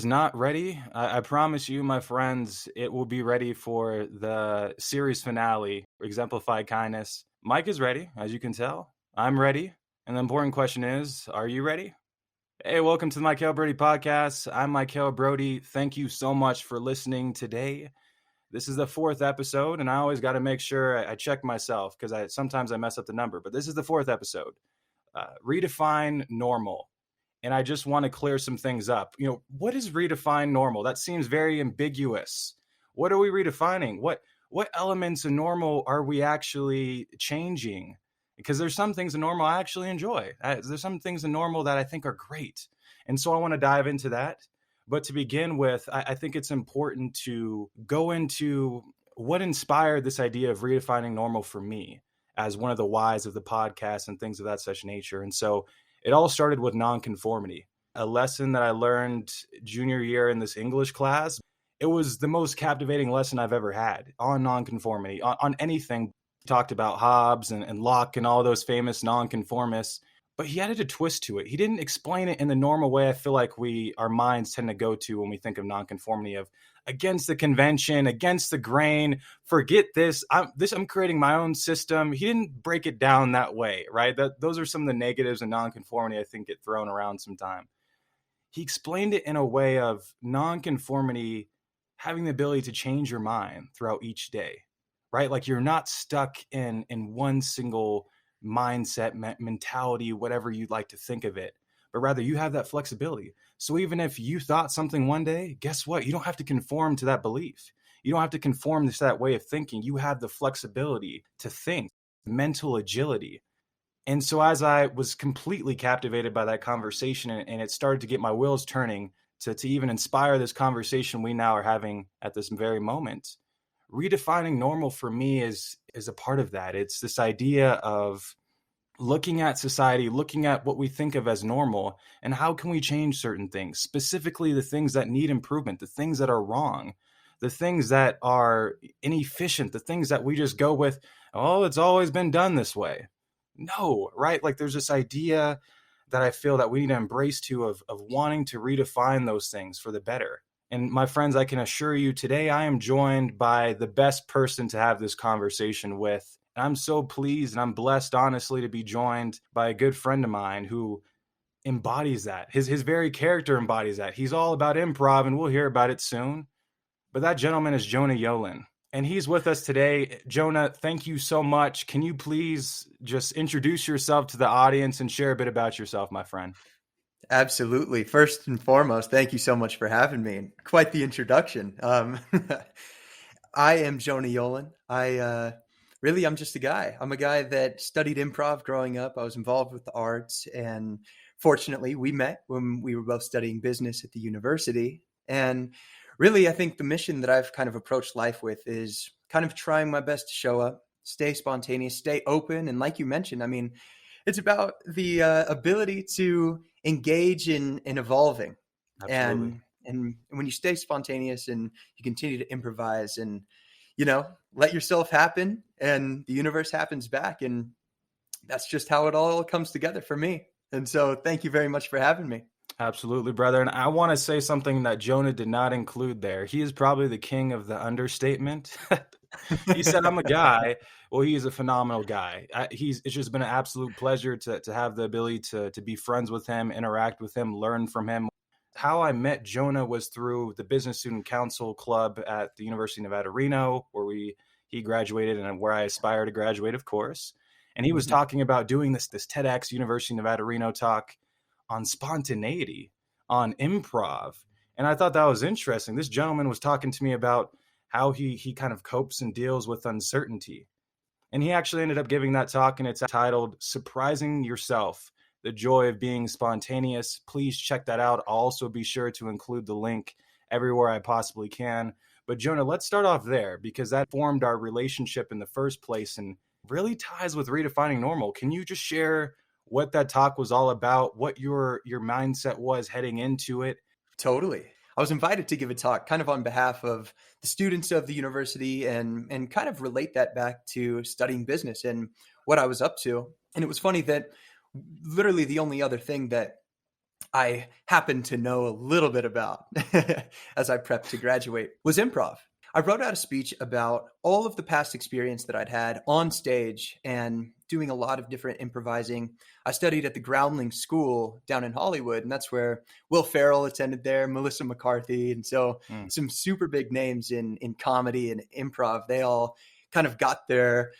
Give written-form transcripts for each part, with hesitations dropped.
is not ready. I promise you, my friends, it will be ready for the series finale, Exemplified Kindness. Mike is ready, as you can tell. I'm ready. And the important question is, are you ready? Hey, welcome to the Mykel Broady podcast. I'm Mykel Broady. Thank you so much for listening today. This is the 4th episode, and I always got to make sure I check myself because sometimes I mess up the number. But this is the 4th episode. Redefine normal. And I just want to clear some things up. What is redefine normal? That seems very ambiguous. What are we redefining? What elements of normal are we actually changing? Because there's some things in normal I actually enjoy. There's some things in normal that I think are great. And so I want to dive into that. But to begin with, I think it's important to go into what inspired this idea of redefining normal for me as one of the whys of the podcast and things of that such nature. And so it all started with nonconformity, a lesson that I learned junior year in this English class. It was the most captivating lesson I've ever had on nonconformity, on anything. Talked about Hobbes and Locke and all those famous nonconformists, but he added a twist to it. He didn't explain it in the normal way I feel like our minds tend to go to when we think of nonconformity, of against the convention, against the grain, forget this. I'm creating my own system. He didn't break it down that way, right? Those are some of the negatives of nonconformity I think get thrown around sometime. He explained it in a way of nonconformity having the ability to change your mind throughout each day, right? Like you're not stuck in one single mindset, mentality, whatever you'd like to think of it, but rather you have that flexibility. So even if you thought something one day, guess what? You don't have to conform to that belief. You don't have to conform to that way of thinking. You have the flexibility to think, mental agility. And so as I was completely captivated by that conversation and it started to get my wheels turning to even inspire this conversation we now are having at this very moment, redefining normal for me is a part of that. It's this idea of looking at society, looking at what we think of as normal, and how can we change certain things, specifically the things that need improvement, the things that are wrong, the things that are inefficient, the things that we just go with, oh, it's always been done this way. No, right? Like there's this idea that I feel that we need to embrace too of wanting to redefine those things for the better. And my friends, I can assure you today, I am joined by the best person to have this conversation with. I'm so pleased and I'm blessed, honestly, to be joined by a good friend of mine who embodies that. His very character embodies that. He's all about improv, and we'll hear about it soon. But that gentleman is Jonah Yoelin, and he's with us today. Jonah, thank you so much. Can you please just introduce yourself to the audience and share a bit about yourself, my friend? Absolutely. First and foremost, thank you so much for having me. Quite the introduction. I am Jonah Yoelin. I'm just a guy. I'm a guy that studied improv growing up. I was involved with the arts, and fortunately we met when we were both studying business at the university. And really, I think the mission that I've kind of approached life with is kind of trying my best to show up, stay spontaneous, stay open. And like you mentioned, I mean, it's about the ability to engage in evolving. Absolutely. And when you stay spontaneous and you continue to improvise and, let yourself happen and the universe happens back. And that's just how it all comes together for me. And so thank you very much for having me. Absolutely, brother. And I want to say something that Jonah did not include there. He is probably the king of the understatement. He said, I'm a guy. Well, he is a phenomenal guy. It's just been an absolute pleasure to have the ability to be friends with him, interact with him, learn from him. How I met Jonah was through the Business Student Council Club at the University of Nevada, Reno, where he graduated and where I aspire to graduate, of course. And he was talking about doing this TEDx University of Nevada, Reno talk on spontaneity, on improv. And I thought that was interesting. This gentleman was talking to me about how he kind of copes and deals with uncertainty. And he actually ended up giving that talk, and it's titled Surprising Yourself, the Joy of Being Spontaneous. Please check that out. I'll also be sure to include the link everywhere I possibly can. But Jonah, let's start off there because that formed our relationship in the first place and really ties with redefining normal. Can you just share what that talk was all about, what your mindset was heading into it? Totally. I was invited to give a talk kind of on behalf of the students of the university and kind of relate that back to studying business and what I was up to. And it was funny that literally the only other thing that I happen to know a little bit about as I prepped to graduate was improv. I wrote out a speech about all of the past experience that I'd had on stage and doing a lot of different improvising. I studied at the Groundling School down in Hollywood, and that's where Will Ferrell attended there, Melissa McCarthy. And so Mm. some super big names in comedy and improv, they all kind of got their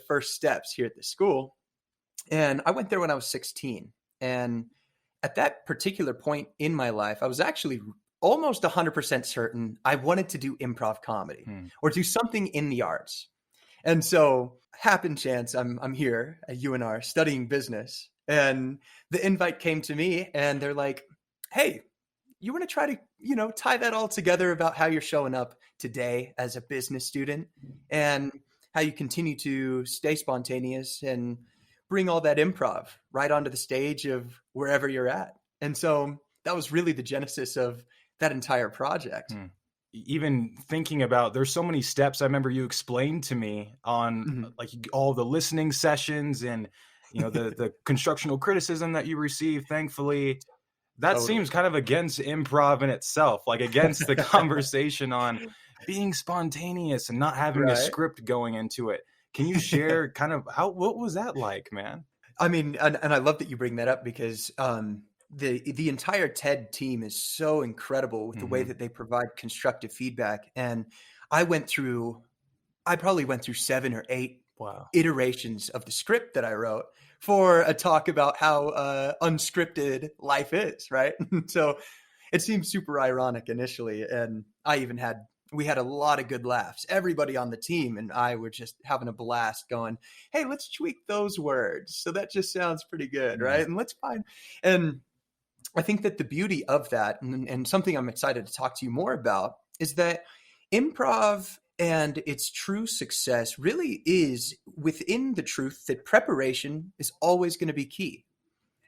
first steps here at the school. And I went there when I was 16. And at that particular point in my life, I was actually almost 100% certain I wanted to do improv comedy Mm. or do something in the arts. And so, happen chance, I'm here at UNR studying business, and the invite came to me, and they're like, "Hey, you want to try to tie that all together about how you're showing up today as a business student and how you continue to stay spontaneous and bring all that improv right onto the stage of wherever you're at." And so that was really the genesis of that entire project. Mm. Even thinking about, there's so many steps I remember you explained to me on, Mhm. like, all the listening sessions and the constructional criticism that you received, thankfully. That Totally. seems kind of against improv in itself, like against the conversation on being spontaneous and not having a Right. script going into it. Can you share kind of what was that like, man? I mean, and I love that you bring that up because the entire TED team is so incredible with the way Hmm. that they provide constructive feedback. And I went through, I probably went through 7 or 8 Wow. iterations of the script that I wrote for a talk about how unscripted life is, right? So it seemed super ironic initially, and we had a lot of good laughs. Everybody on the team and I were just having a blast going, "Hey, let's tweak those words. So that just sounds pretty good, Mm. right? And let's find." And I think that the beauty of that, and something I'm excited to talk to you more about, is that improv and its true success really is within the truth that preparation is always going to be key.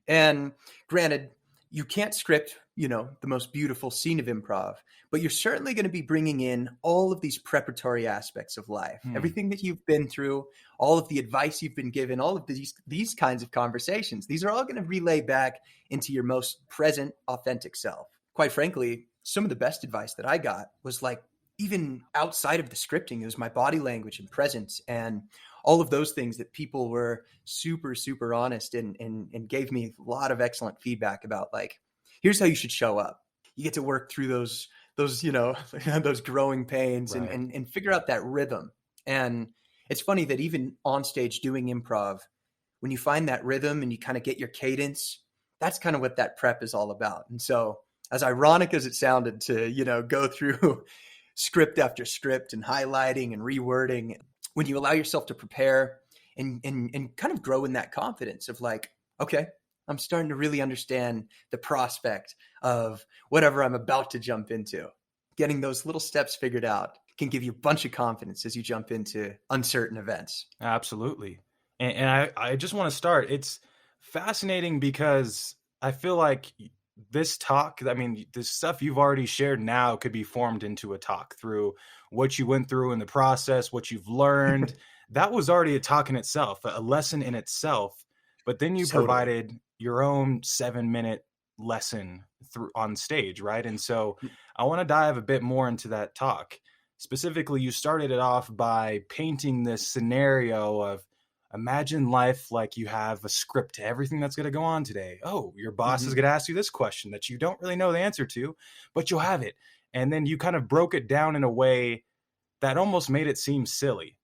And granted, you can't script, the most beautiful scene of improv, but you're certainly going to be bringing in all of these preparatory aspects of life, Hmm. everything that you've been through, all of the advice you've been given, all of these kinds of conversations. These are all going to relay back into your most present, authentic self. Quite frankly, some of the best advice that I got was like, even outside of the scripting, it was my body language and presence and all of those things that people were super, super honest and gave me a lot of excellent feedback about, like, here's how you should show up. You get to work through those, those growing pains Right. and figure out that rhythm. And it's funny that even on stage doing improv, when you find that rhythm and you kind of get your cadence, that's kind of what that prep is all about. And so, as ironic as it sounded to, go through script after script and highlighting and rewording, when you allow yourself to prepare and kind of grow in that confidence of like, okay, I'm starting to really understand the prospect of whatever I'm about to jump into. Getting those little steps figured out can give you a bunch of confidence as you jump into uncertain events. Absolutely. And I just want to start. It's fascinating because I feel like this talk, I mean, this stuff you've already shared now could be formed into a talk through what you went through in the process, what you've learned. That was already a talk in itself, a lesson in itself. But then you Totally. provided your own 7-minute lesson through on stage, right? And so I want to dive a bit more into that talk. Specifically, you started it off by painting this scenario of, imagine life like you have a script to everything that's going to go on today. Oh, your boss is Mm-hmm. going to ask you this question that you don't really know the answer to, but you'll have it. And then you kind of broke it down in a way that almost made it seem silly.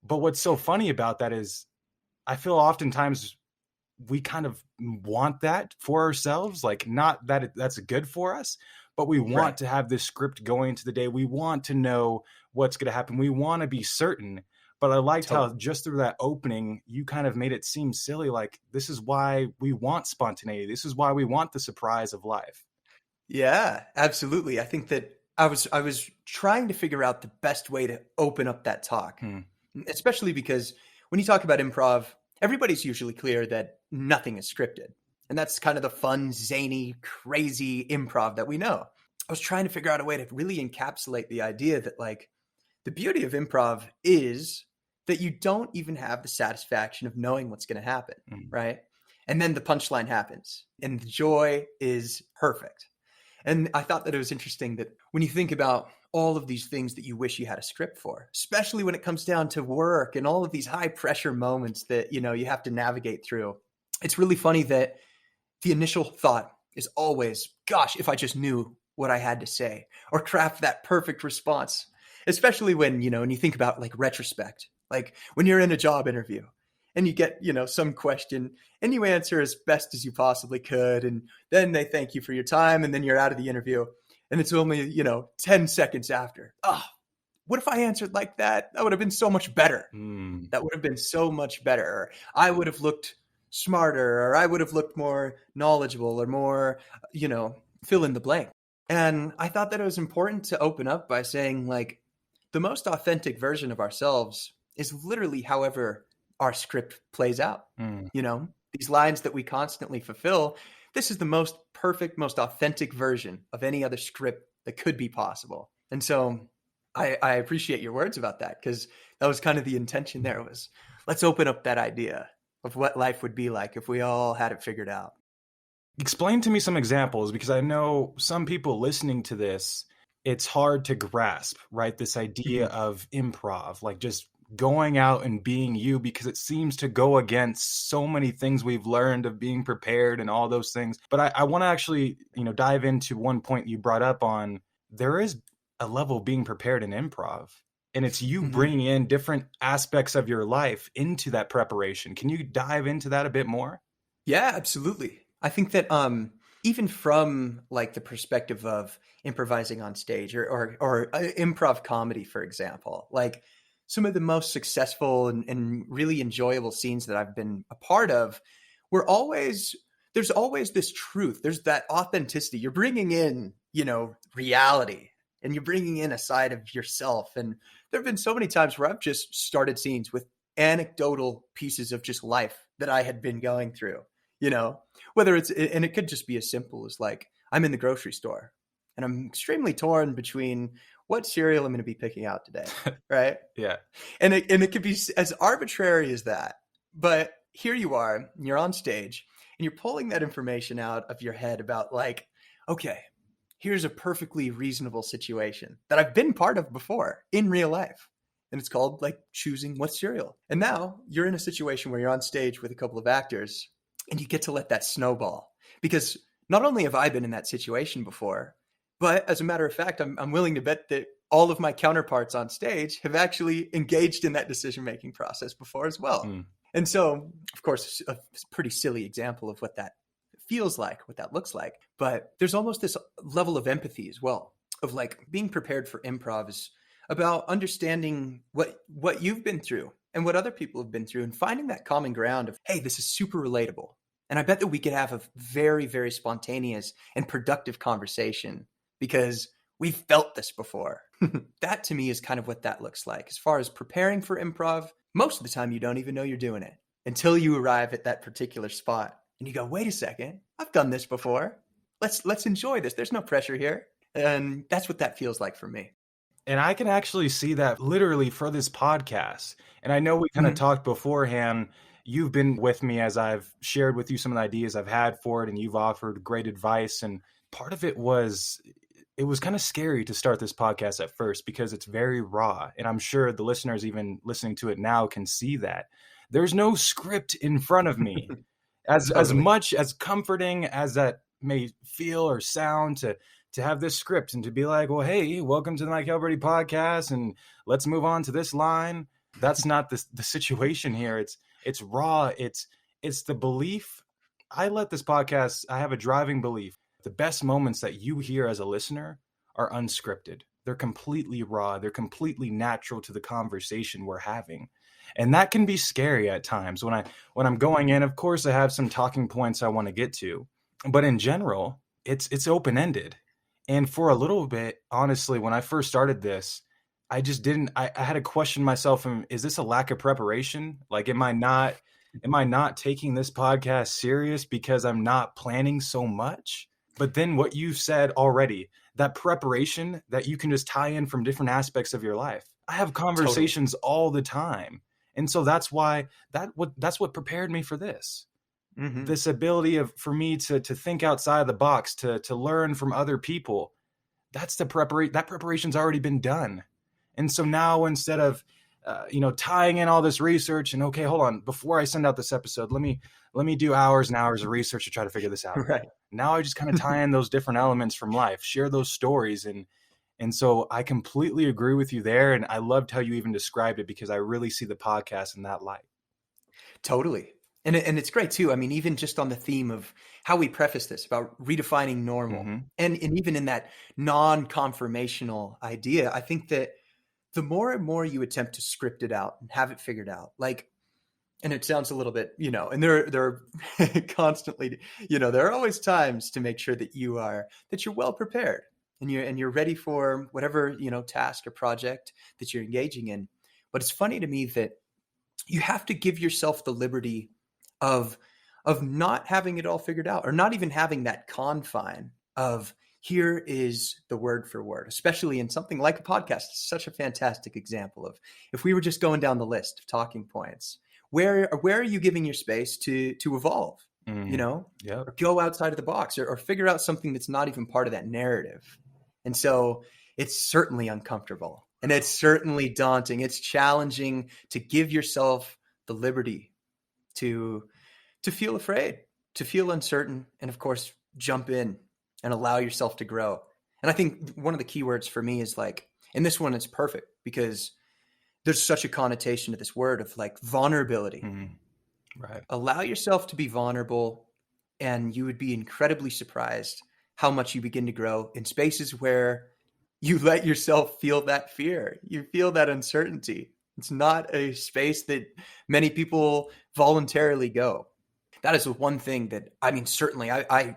But what's so funny about that is I feel oftentimes we kind of want that for ourselves, like, not that that's good for us, but we Right. want to have this script going into the day. We want to know what's going to happen. We want to be certain. But I liked how Totally. just through that opening, you kind of made it seem silly. Like, this is why we want spontaneity. This is why we want the surprise of life. Yeah, absolutely. I think that I was trying to figure out the best way to open up that talk, Hmm. especially because when you talk about improv, everybody's usually clear that nothing is scripted. And that's kind of the fun, zany, crazy improv that we know. I was trying to figure out a way to really encapsulate the idea that, like, the beauty of improv is that you don't even have the satisfaction of knowing what's going to happen, Hmm. right? And then the punchline happens and the joy is perfect. And I thought that it was interesting that when you think about all of these things that you wish you had a script for, especially when it comes down to work and all of these high pressure moments that, you know, you have to navigate through, it's really funny that the initial thought is always, gosh, if I just knew what I had to say or craft that perfect response, especially when, you know, when you think about like retrospect, like when you're in a job interview and you get, you know, some question and you answer as best as you possibly could. And then they thank you for your time. And then you're out of the interview and it's only, you know, 10 seconds after. Oh, what if I answered like that? That would have been so much better. That would have been so much better. Or I would have looked smarter, or I would have looked more knowledgeable or more, you know, fill in the blank. And I thought that it was important to open up by saying, like, the most authentic version of ourselves is literally however our script plays out. You know, these lines that we constantly fulfill, this is the most perfect, most authentic version of any other script that could be possible. And so I appreciate your words about that, because that was kind of the intention there, was let's open up that idea of what life would be like if we all had it figured out. Explain to me some examples, because I know some people listening to this, it's hard to grasp, right? This idea of improv, like just going out and being you, because it seems to go against so many things we've learned of being prepared and all those things. But I want to actually, you know, dive into one point you brought up on, there is a level of being prepared in improv. And it's you bringing in different aspects of your life into that preparation. Can you dive into that a bit more? Yeah, absolutely. I think that even from like the perspective of improvising on stage or improv comedy, for example, like some of the most successful and really enjoyable scenes that I've been a part of there's always this truth. There's that authenticity. You're bringing in, you know, reality, and you're bringing in a side of yourself. And there have been so many times where I've just started scenes with anecdotal pieces of just life that I had been going through, you know, whether it's, and it could just be as simple as like, I'm in the grocery store and I'm extremely torn between what cereal I'm going to be picking out today. Right. Yeah. And it could be as arbitrary as that. But here you are, you're on stage and you're pulling that information out of your head about like, okay, here's a perfectly reasonable situation that I've been part of before in real life. And it's called like choosing what cereal. And now you're in a situation where you're on stage with a couple of actors and you get to let that snowball. Because not only have I been in that situation before, but as a matter of fact, I'm willing to bet that all of my counterparts on stage have actually engaged in that decision-making process before as well. And so, of course, a pretty silly example of what that feels like, what that looks like. But there's almost this level of empathy as well, of like being prepared for improv is about understanding what you've been through and what other people have been through, and finding that common ground of, hey, this is super relatable. And I bet that we could have a very, very spontaneous and productive conversation because we've felt this before. That to me is kind of what that looks like. As far as preparing for improv, most of the time you don't even know you're doing it until you arrive at that particular spot and you go, wait a second, I've done this before. Let's enjoy this. There's no pressure here. And that's what that feels like for me. And I can actually see that literally for this podcast. And I know we kind of talked beforehand. You've been with me as I've shared with you some of the ideas I've had for it, and you've offered great advice. And part of it was kind of scary to start this podcast at first because it's very raw. And I'm sure the listeners even listening to it now can see that. There's no script in front of me. As much as comforting as that may feel or sound to have this script and to be like, well, hey, welcome to the Mykel Broady podcast and let's move on to this line. That's not the situation here. It's raw. It's the belief. I have a driving belief. The best moments that you hear as a listener are unscripted. They're completely raw. They're completely natural to the conversation we're having. And that can be scary at times. When I'm going in, of course, I have some talking points I want to get to. But in general, it's open-ended. And for a little bit, honestly, when I first started this, I just didn't, I had to question myself, is this a lack of preparation? Like, am I not taking this podcast serious because I'm not planning so much? But then what you said already, that preparation that you can just tie in from different aspects of your life. I have conversations all the time. And so that's why that's what prepared me for this. Mm-hmm. this ability for me to think outside the box, to learn from other people. That's that preparation's already been done. And so now, instead of tying in all this research and, okay, hold on, before I send out this episode, let me do hours and hours of research to try to figure this out. Right. Now I just kind of tie in those different elements from life, share those stories. And so I completely agree with you there. And I loved how you even described it, because I really see the podcast in that light. Totally. And it's great too. I mean, even just on the theme of how we preface this about redefining normal, Mm-hmm. and even in that non-conformational idea, I think that the more and more you attempt to script it out and have it figured out, like, and it sounds a little bit, and there are constantly, there are always times to make sure that you're well prepared, and you're ready for whatever, task or project that you're engaging in. But it's funny to me that you have to give yourself the liberty of not having it all figured out, or not even having that confine of, here is the word for word, especially in something like a podcast. It's such a fantastic example of, if we were just going down the list of talking points, where are you giving your space to evolve, Yep. or go outside of the box, or figure out something that's not even part of that narrative. And so it's certainly uncomfortable, and it's certainly daunting. It's challenging to give yourself the liberty to feel afraid, to feel uncertain, and of course, jump in and allow yourself to grow. And I think one of the key words for me is, like, and this one is perfect, because there's such a connotation to this word of, like, vulnerability. Mm-hmm. Right. Allow yourself to be vulnerable, and you would be incredibly surprised how much you begin to grow in spaces where you let yourself feel that fear. You feel that uncertainty. It's not a space that many people voluntarily go. That is the one thing that, I mean, certainly I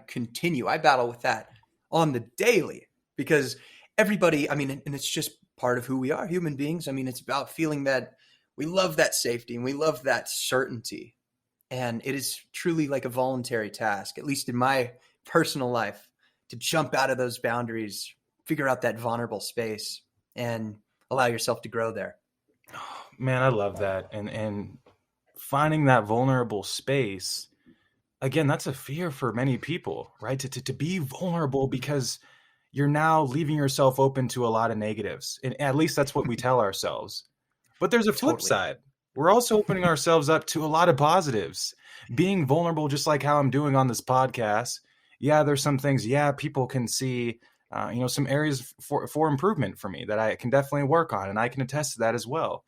battle with that on the daily, because everybody, I mean, and it's just part of who we are, human beings. I mean, it's about feeling that we love that safety and we love that certainty. And it is truly like a voluntary task, at least in my personal life, to jump out of those boundaries, figure out that vulnerable space, and allow yourself to grow there. Oh, man, I love that. And finding that vulnerable space, again, that's a fear for many people, right? To be vulnerable, because you're now leaving yourself open to a lot of negatives. And at least that's what we tell ourselves. But there's a flip side. We're also opening ourselves up to a lot of positives. Being vulnerable, just like how I'm doing on this podcast. Yeah, there's some things, people can see, some areas for improvement for me that I can definitely work on. And I can attest to that as well.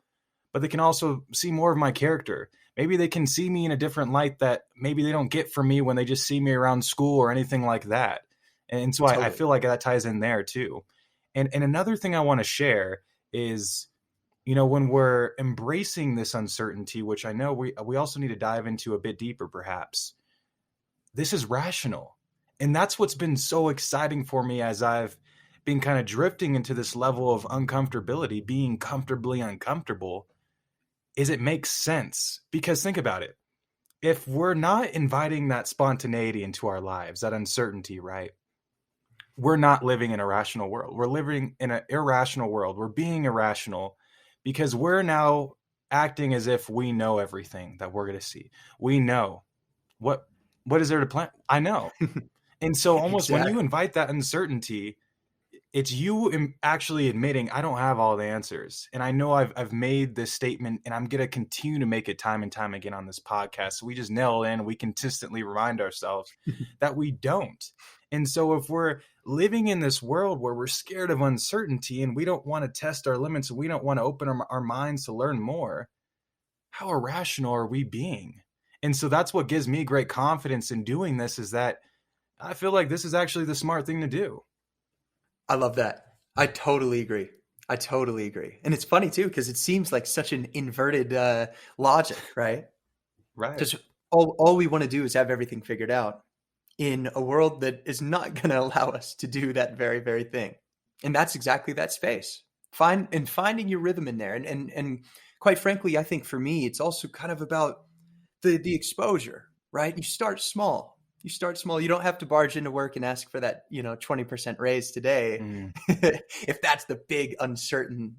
But they can also see more of my character. Maybe they can see me in a different light that maybe they don't get from me when they just see me around school or anything like that. And so I feel like that ties in there too. And another thing I want to share is, when we're embracing this uncertainty, which I know we also need to dive into a bit deeper, perhaps, this is rational. And that's what's been so exciting for me as I've been kind of drifting into this level of uncomfortability, being comfortably uncomfortable, is it makes sense. Because think about it. If we're not inviting that spontaneity into our lives, that uncertainty, right? We're not living in a rational world. We're living in an irrational world. We're being irrational because we're now acting as if we know everything that we're going to see. We know what is there to plan. I know. And so almost when you invite that uncertainty, it's you actually admitting, I don't have all the answers. And I know I've made this statement, and I'm going to continue to make it time and time again on this podcast. So we just nail it in. We consistently remind ourselves that we don't. And so if we're living in this world where we're scared of uncertainty and we don't want to test our limits and we don't want to open our minds to learn more, how irrational are we being? And so that's what gives me great confidence in doing this, is that I feel like this is actually the smart thing to do. I love that. I totally agree. And it's funny too, because it seems like such an inverted logic, right? Right. Because all we want to do is have everything figured out in a world that is not going to allow us to do that very, very thing. And that's exactly that space. Finding your rhythm in there. And quite frankly, I think for me, it's also kind of about the exposure, right? You start small. You don't have to barge into work and ask for that, 20% raise today. If that's the big uncertain,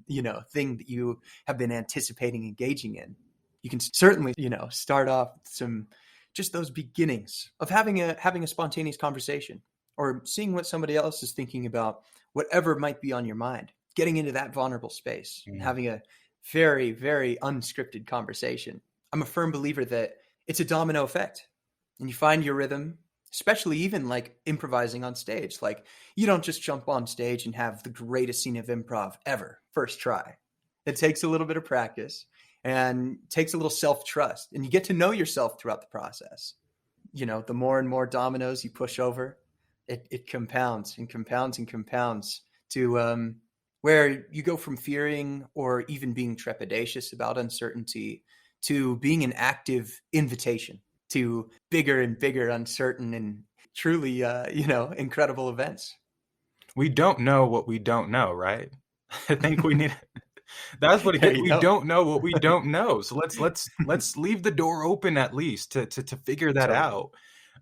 thing that you have been anticipating engaging in, you can certainly, start off with some just those beginnings of having a spontaneous conversation, or seeing what somebody else is thinking about, whatever might be on your mind, getting into that vulnerable space and Mm. having a very, very unscripted conversation. I'm a firm believer that it's a domino effect, and you find your rhythm, especially even like improvising on stage. Like, you don't just jump on stage and have the greatest scene of improv ever first try. It takes a little bit of practice and takes a little self-trust, and you get to know yourself throughout the process. The more and more dominoes you push over, it compounds and compounds and compounds to where you go from fearing or even being trepidatious about uncertainty to being an active invitation to bigger and bigger uncertain and truly incredible events. We don't know what we don't know, right? I think we need that's what it There gets. you We go. don't know what we don't know. So let's leave the door open at least to figure that Totally. out.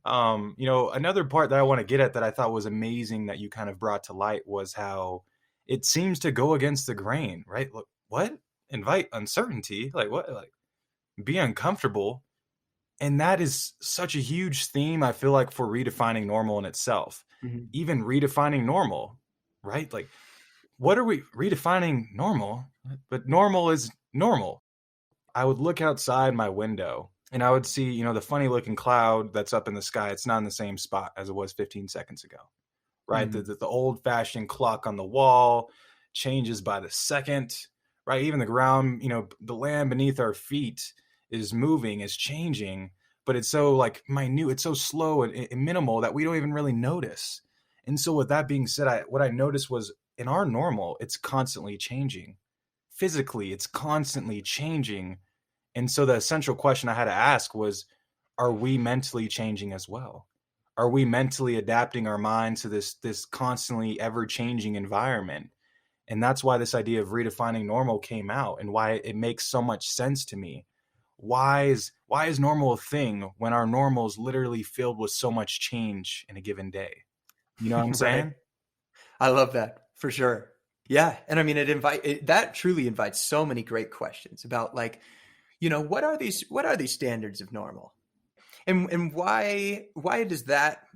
Another part that I want to get at that I thought was amazing that you kind of brought to light was how it seems to go against the grain, right? Look, what? Invite uncertainty? Like what? Like be uncomfortable. And that is such a huge theme, I feel like, for redefining normal in itself. Mhm. Even redefining normal, right? Like, what are we redefining normal? But normal is normal. I would look outside my window and I would see, the funny looking cloud that's up in the sky. It's not in the same spot as it was 15 seconds ago, right? The, Mhm. the, the old fashioned clock on the wall changes by the second, right? Even the ground, the land beneath our feet is moving, is changing, but it's so like minute, it's so slow and minimal that we don't even really notice. And so, with that being said, what I noticed was in our normal, it's constantly changing. Physically, it's constantly changing. And so, the essential question I had to ask was, are we mentally changing as well? Are we mentally adapting our minds to this constantly ever changing environment? And that's why this idea of redefining normal came out, and why it makes so much sense to me. Why is normal a thing when our normal is literally filled with so much change in a given day? You know what I'm Right. saying? I love that for sure. Yeah, and I mean, that truly invites so many great questions about, like, what are these standards of normal, and why does that,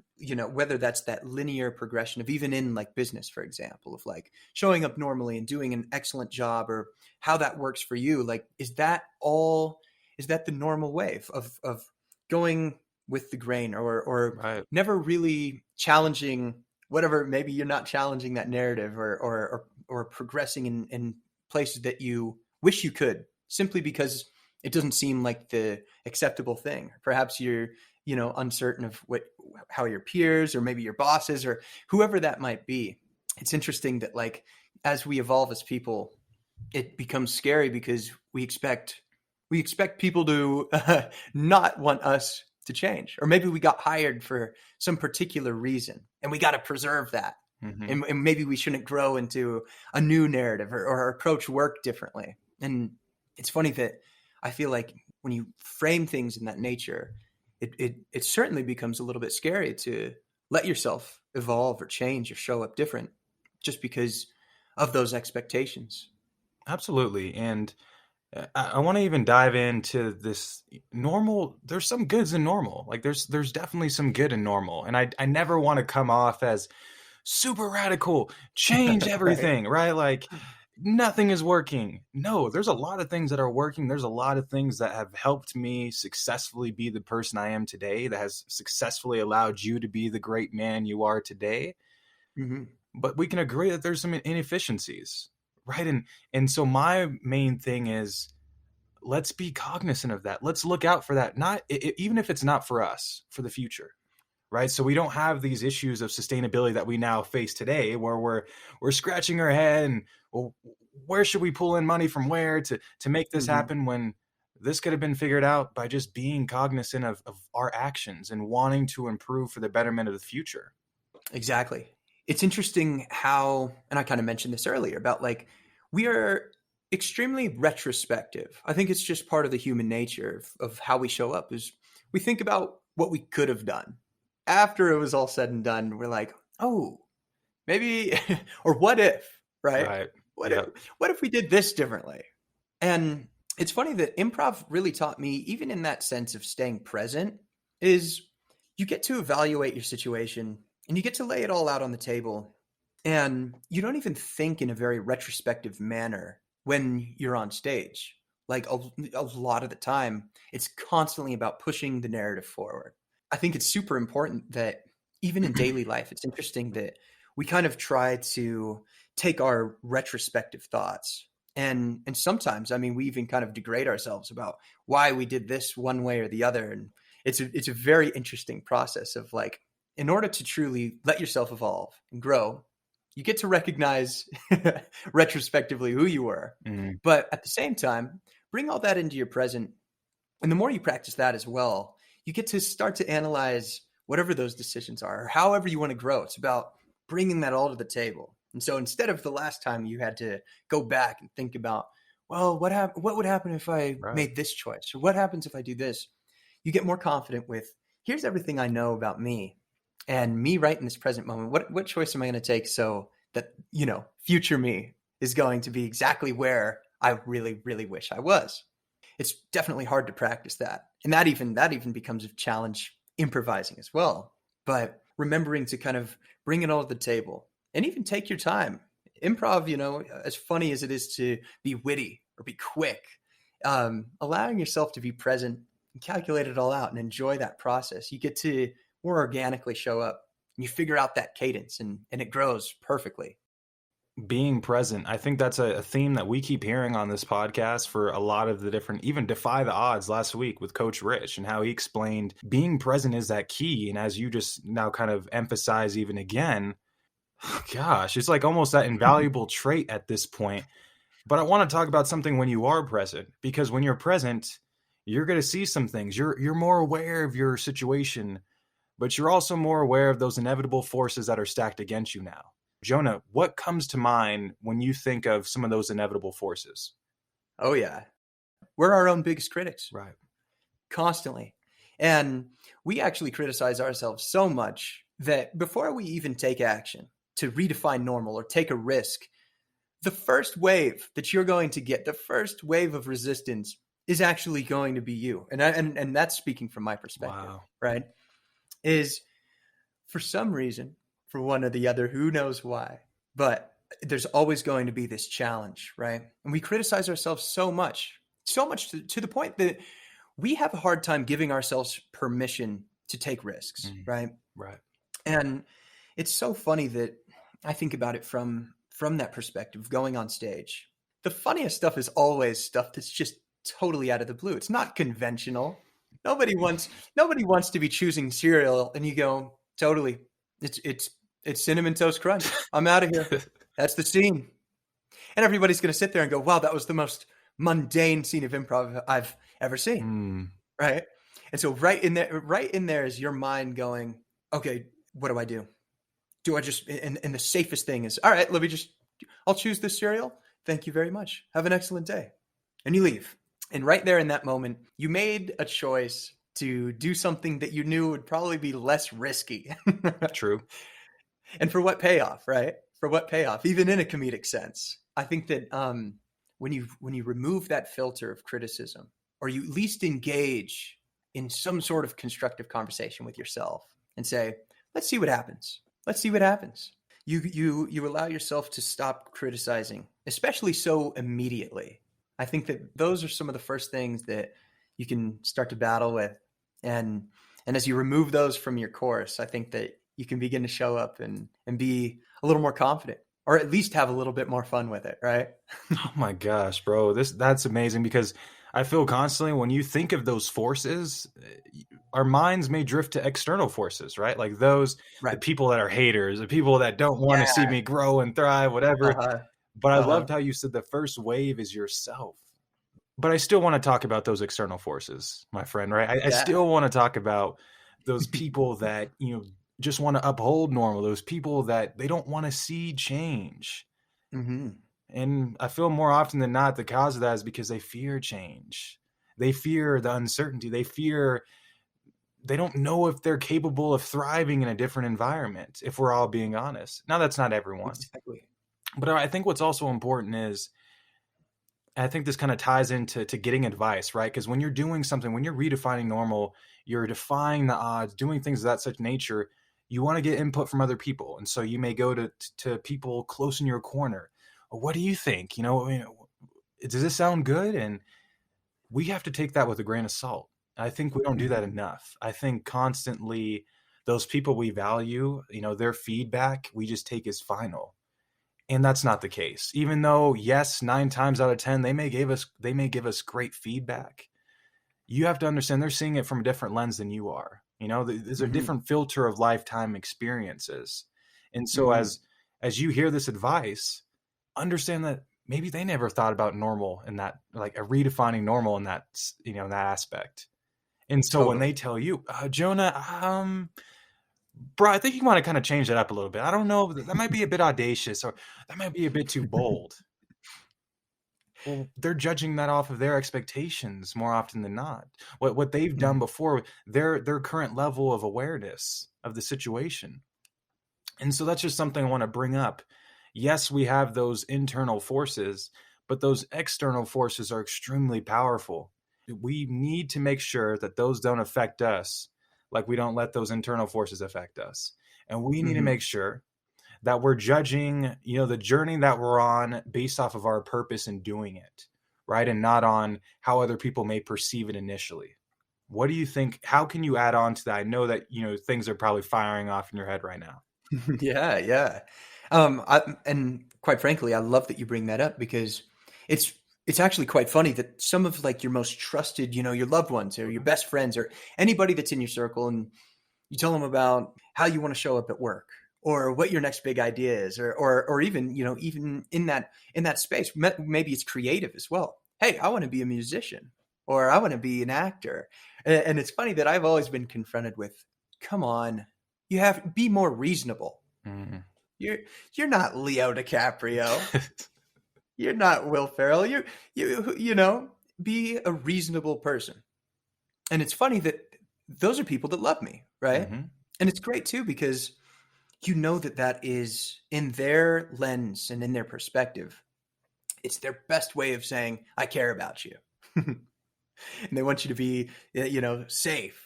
whether that's that linear progression of, even in like business, for example, of like showing up normally and doing an excellent job, or how that works for you, like, is that the normal way of going with the grain, or Right. never really challenging, whatever, maybe you're not challenging that narrative, or progressing in places that you wish you could, simply because it doesn't seem like the acceptable thing. Perhaps you're, uncertain of how your peers, or maybe your bosses, or whoever that might be. It's interesting that, like, as we evolve as people, it becomes scary because we expect people to not want us to change, or maybe we got hired for some particular reason and we got to preserve that. Hmm. And maybe we shouldn't grow into a new narrative, or approach work differently. And it's funny that I feel like when you frame things in that nature, it certainly becomes a little bit scary to let yourself evolve or change or show up different, just because of those expectations. Absolutely. And I want to even dive into this normal. There's some goods in normal. Like there's definitely some good in normal. And I never want to come off as super radical, change Right. everything, right? Like nothing is working. No, there's a lot of things that are working. There's a lot of things that have helped me successfully be the person I am today, that has successfully allowed you to be the great man you are today. Hmm. But we can agree that there's some inefficiencies, right? And so my main thing is, let's be cognizant of that. Let's look out for that. Not even if it's not for us, for the future, right? So we don't have these issues of sustainability that we now face today, where we're scratching our head and, well, where should we pull in money from where to make this Hmm. happen, when this could have been figured out by just being cognizant of our actions and wanting to improve for the betterment of the future. Exactly. It's interesting how, and I kind of mentioned this earlier, about like, we are extremely retrospective. I think it's just part of the human nature of how we show up, is we think about what we could have done. After it was all said and done, we're like, oh, maybe, or what if, right? Right. What if, Yep. what if we did this differently? And it's funny that improv really taught me, even in that sense of staying present, is you get to evaluate your situation and you get to lay it all out on the table. And you don't even think in a very retrospective manner when you're on stage. Like a lot of the time, it's constantly about pushing the narrative forward. I think it's super important that even in daily life, it's interesting that we kind of try to take our retrospective thoughts and sometimes, I mean, we even kind of degrade ourselves about why we did this one way or the other. And it's a very interesting process of like, in order to truly let yourself evolve and grow, you get to recognize retrospectively who you were. Mm. But at the same time, bring all that into your present. And the more you practice that as well, you get to start to analyze whatever those decisions are, or however you want to grow. It's about bringing that all to the table. And so instead of the last time you had to go back and think about, well, what would happen if I Right. made this choice? Or what happens if I do this? You get more confident with, here's everything I know about me and me right in this present moment. What choice am I going to take so that, future me is going to be exactly where I really, really wish I was? It's definitely hard to practice that. And that even becomes a challenge improvising as well. But remembering to kind of bring it all to the table and even take your time. Improv, as funny as it is to be witty or be quick, allowing yourself to be present and calculate it all out and enjoy that process. You get to more organically show up and you figure out that cadence and it grows perfectly. Being present. I think that's a theme that we keep hearing on this podcast for a lot of the different, even Defy the Odds last week with Coach Rich and how he explained being present is that key. And as you just now kind of emphasize even again, gosh, it's like almost that invaluable trait at this point. But I want to talk about something when you are present, because when you're present, you're going to see some things. You're more aware of your situation, but you're also more aware of those inevitable forces that are stacked against you now. Jonah, what comes to mind when you think of some of those inevitable forces? Oh, yeah. We're our own biggest critics. Right. Constantly. And we actually criticize ourselves so much that before we even take action to redefine normal or take a risk, the first wave that you're going to get, the first wave of resistance is actually going to be you. And that's speaking from my perspective, Wow. right? Is for some reason, for one or the other, who knows why, but there's always going to be this challenge, right? And we criticize ourselves so much to the point that we have a hard time giving ourselves permission to take risks, right? Right. And it's so funny that I think about it from that perspective, going on stage. The funniest stuff is always stuff that's just totally out of the blue. It's not conventional. Nobody wants to be choosing cereal and you go, totally. It's Cinnamon Toast Crunch. I'm out of here. That's the scene. And everybody's going to sit there and go, wow, that was the most mundane scene of improv I've ever seen. Right? And so right in there is your mind going, okay, what do I do? Do I just, and the safest thing is, all right, I'll choose this cereal. Thank you very much. Have an excellent day. And you leave. And right there in that moment, you made a choice to do something that you knew would probably be less risky. True. And for what payoff, right? For what payoff, even in a comedic sense. I think that when you remove that filter of criticism, or you at least engage in some sort of constructive conversation with yourself and say, let's see what happens. Let's see what happens. You allow yourself to stop criticizing, especially so immediately. I think that those are some of the first things that you can start to battle with. And as you remove those from your course, I think that you can begin to show up and be a little more confident, or at least have a little bit more fun with it, right? Oh my gosh, bro. That's amazing, because I feel constantly when you think of those forces, our minds may drift to external forces, right? Like the Right. people that are haters, the people that don't want to see Yeah. me grow and thrive, whatever. Uh-huh. But I Uh-huh. loved how you said the first wave is yourself. But I still want to talk about those external forces, my friend, right? I Yeah. still want to talk about those people that, just want to uphold normal, those people that they don't want to see change. Mm-hmm. And I feel more often than not, the cause of that is because they fear change. They fear the uncertainty. They don't know if they're capable of thriving in a different environment, if we're all being honest. Now, that's not everyone. Exactly. But I think what's also important is, I think this kind of ties into getting advice, right? Because when you're doing something, when you're redefining normal, you're defying the odds, doing things of that such nature, you want to get input from other people. And so you may go to people close in your corner. Well, what do you think? Does this sound good? And we have to take that with a grain of salt. I think we don't do that enough. I think constantly those people we value, their feedback, we just take as final. And that's not the case. Even though, yes, 9 times out of 10, they may give us great feedback. You have to understand they're seeing it from a different lens than you are. There's a different filter of lifetime experiences. And so as you hear this advice, understand that maybe they never thought about normal in that, like a redefining normal in that, in that aspect. And so when they tell you, Jonah, bro, I think you want to kind of change that up a little bit. I don't know. That might be a bit audacious, or that might be a bit too bold. Well, they're judging that off of their expectations more often than not. What they've done before, their current level of awareness of the situation. And so that's just something I want to bring up. Yes, we have those internal forces, but those external forces are extremely powerful. We need to make sure that those don't affect us, like we don't let those internal forces affect us. And we need to make sure that we're judging, the journey that we're on based off of our purpose in doing it, right? And not on how other people may perceive it initially. What do you think? How can you add on to that? I know that, things are probably firing off in your head right now. Yeah. And quite frankly, I love that you bring that up, because it's actually quite funny that some of like your most trusted, your loved ones or your best friends or anybody that's in your circle, and you tell them about how you want to show up at work or what your next big idea is, or even, even in that space, maybe it's creative as well. Hey, I want to be a musician, or I want to be an actor. And it's funny that I've always been confronted with, come on, you have to be more reasonable. You're not Leo DiCaprio. You're not Will Ferrell. You be a reasonable person. And it's funny that those are people that love me, right? And it's great too, because that is in their lens and in their perspective. It's their best way of saying, I care about you. And they want you to be, safe.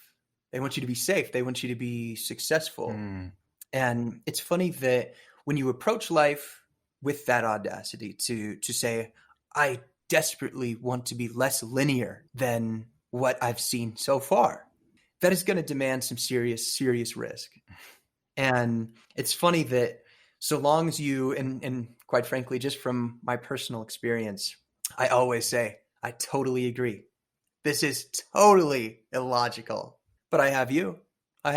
They want you to be safe. They want you to be successful. And it's funny that when you approach life with that audacity to say, I desperately want to be less linear than what I've seen so far, that is going to demand some serious risk. And it's funny that so long as you, and quite frankly, just from my personal experience, I always say, I totally agree. This is totally illogical, but I have you. I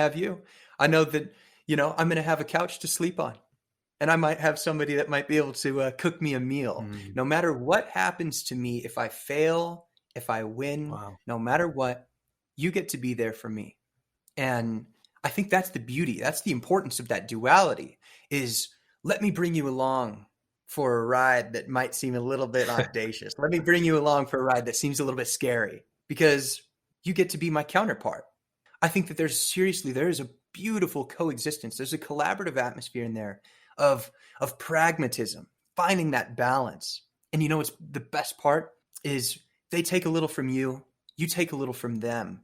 know that, I'm going to have a couch to sleep on. And I might have somebody that might be able to cook me a meal. No matter what happens to me, if I fail, if I win, no matter what, you get to be there for me. And I think that's the beauty. That's the importance of that duality, is let me bring you along for a ride that might seem a little bit audacious. Let me bring you along for a ride that seems a little bit scary, because you get to be my counterpart. I think that there is a beautiful coexistence. There's a collaborative atmosphere in there of pragmatism, finding that balance. And what's the best part is they take a little from you, you take a little from them,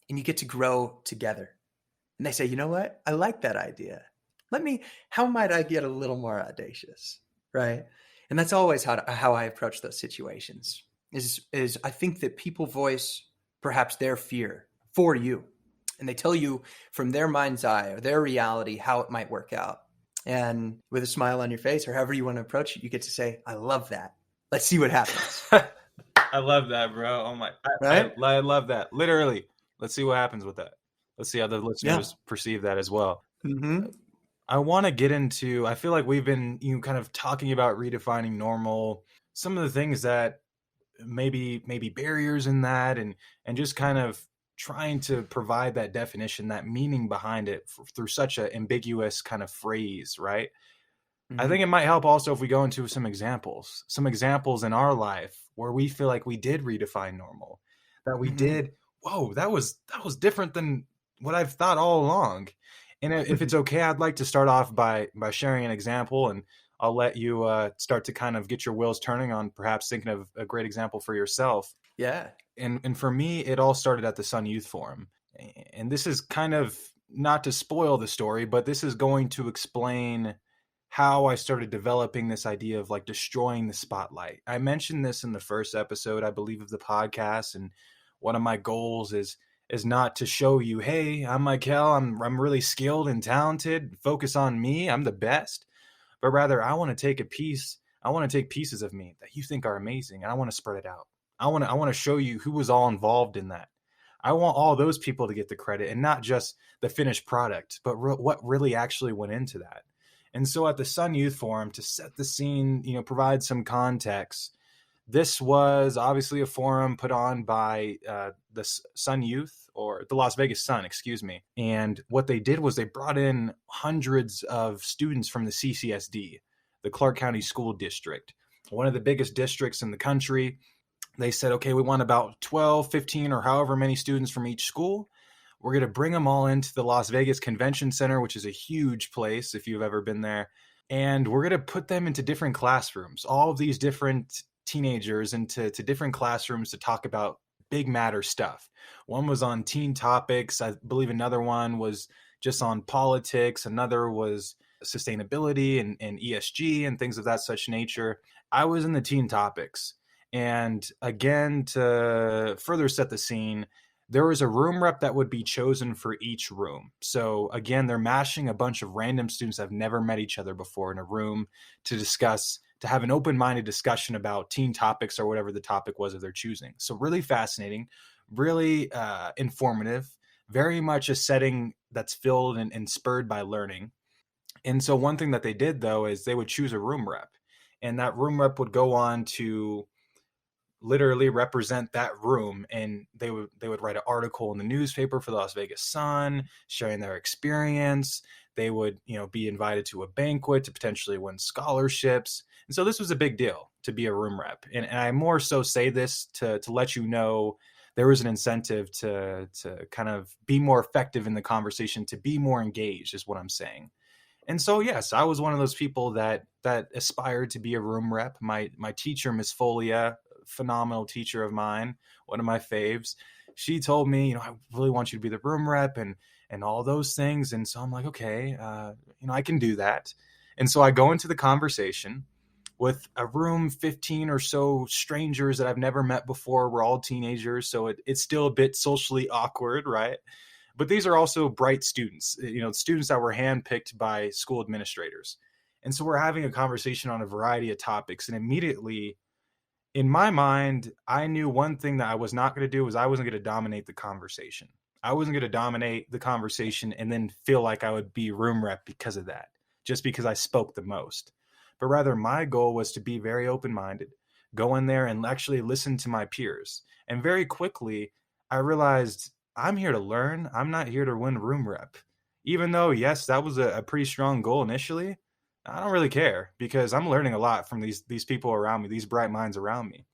and you get to grow together. And they say, you know what? I like that idea. How might I get a little more audacious? Right. And that's always how I approach those situations is I think that people voice perhaps their fear for you, and they tell you from their mind's eye or their reality how it might work out. And with a smile on your face, or however you want to approach it, you get to say, I love that. Let's see what happens. I love that, bro. Oh my, right? I love that. Literally. Let's see what happens with that. Let's see how the listeners perceive that as well. I want to get into, I feel like we've been kind of talking about redefining normal, some of the things that maybe barriers in that, and just kind of trying to provide that definition, that meaning behind it through such an ambiguous kind of phrase, right? I think it might help also if we go into some examples in our life where we feel like we did redefine normal, that we did, whoa, that was different than what I've thought all along. And if it's okay, I'd like to start off by sharing an example, and I'll let you start to kind of get your wheels turning on perhaps thinking of a great example for yourself. Yeah. And for me, it all started at the Sun Youth Forum. And this is kind of not to spoil the story, but this is going to explain how I started developing this idea of like destroying the spotlight. I mentioned this in the first episode, I believe, of the podcast, and one of my goals is not to show you, hey, I'm Mykel, I'm really skilled and talented, focus on me, I'm the best, but rather I want to take pieces of me that you think are amazing, and I want to spread it out. I want to show you who was all involved in that. I want all those people to get the credit and not just the finished product, but what really actually went into that. And so at the Sun Youth Forum, to set the scene, provide some context, this was obviously a forum put on by the Sun Youth, or the Las Vegas Sun, excuse me. And what they did was they brought in hundreds of students from the CCSD, the Clark County School District, one of the biggest districts in the country. They said, okay, we want about 12, 15, or however many students from each school. We're going to bring them all into the Las Vegas Convention Center, which is a huge place if you've ever been there. And we're going to put them into different classrooms, all of these different teenagers into different classrooms to talk about big matter stuff. One was on teen topics. I believe another one was just on politics. Another was sustainability and ESG and things of that such nature. I was in the teen topics. And again, to further set the scene, there was a room rep that would be chosen for each room. So again, they're mashing a bunch of random students that have never met each other before in a room to have an open-minded discussion about teen topics or whatever the topic was of their choosing. So really fascinating, really informative, very much a setting that's filled and spurred by learning. And so one thing that they did, though, is they would choose a room rep. And that room rep would go on to literally represent that room, and they would write an article in the newspaper for the Las Vegas Sun sharing their experience. They would be invited to a banquet to potentially win scholarships. And so this was a big deal to be a room rep, and I more so say this to let you know there was an incentive to kind of be more effective in the conversation, to be more engaged is what I'm saying. And so, yes, I was one of those people that aspired to be a room rep. My teacher, Miss Folia, phenomenal teacher of mine, one of my faves, she told me, I really want you to be the room rep and all those things. And so I'm like, okay, I can do that. And so I go into the conversation with a room, 15 or so strangers that I've never met before. We're all teenagers, so it's still a bit socially awkward, right? But these are also bright students, students that were handpicked by school administrators. And so we're having a conversation on a variety of topics. And immediately, in my mind, I knew one thing that I was not going to do was I wasn't going to dominate the conversation. I wasn't going to dominate the conversation and then feel like I would be room rep because of that, just because I spoke the most. But rather, my goal was to be very open-minded, go in there and actually listen to my peers. And very quickly, I realized I'm here to learn. I'm not here to win room rep. Even though, yes, that was a pretty strong goal initially, I don't really care because I'm learning a lot from these people around me, these bright minds around me.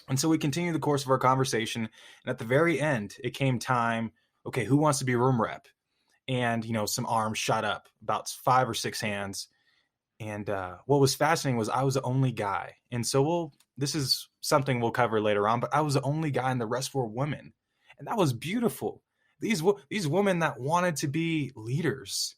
And so we continued the course of our conversation. And at the very end, it came time, okay, who wants to be room rep? And, some arms shot up, about 5 or 6 hands. And what was fascinating was I was the only guy. And so this is something we'll cover later on, but I was the only guy and the rest were women. And that was beautiful. These women that wanted to be leaders,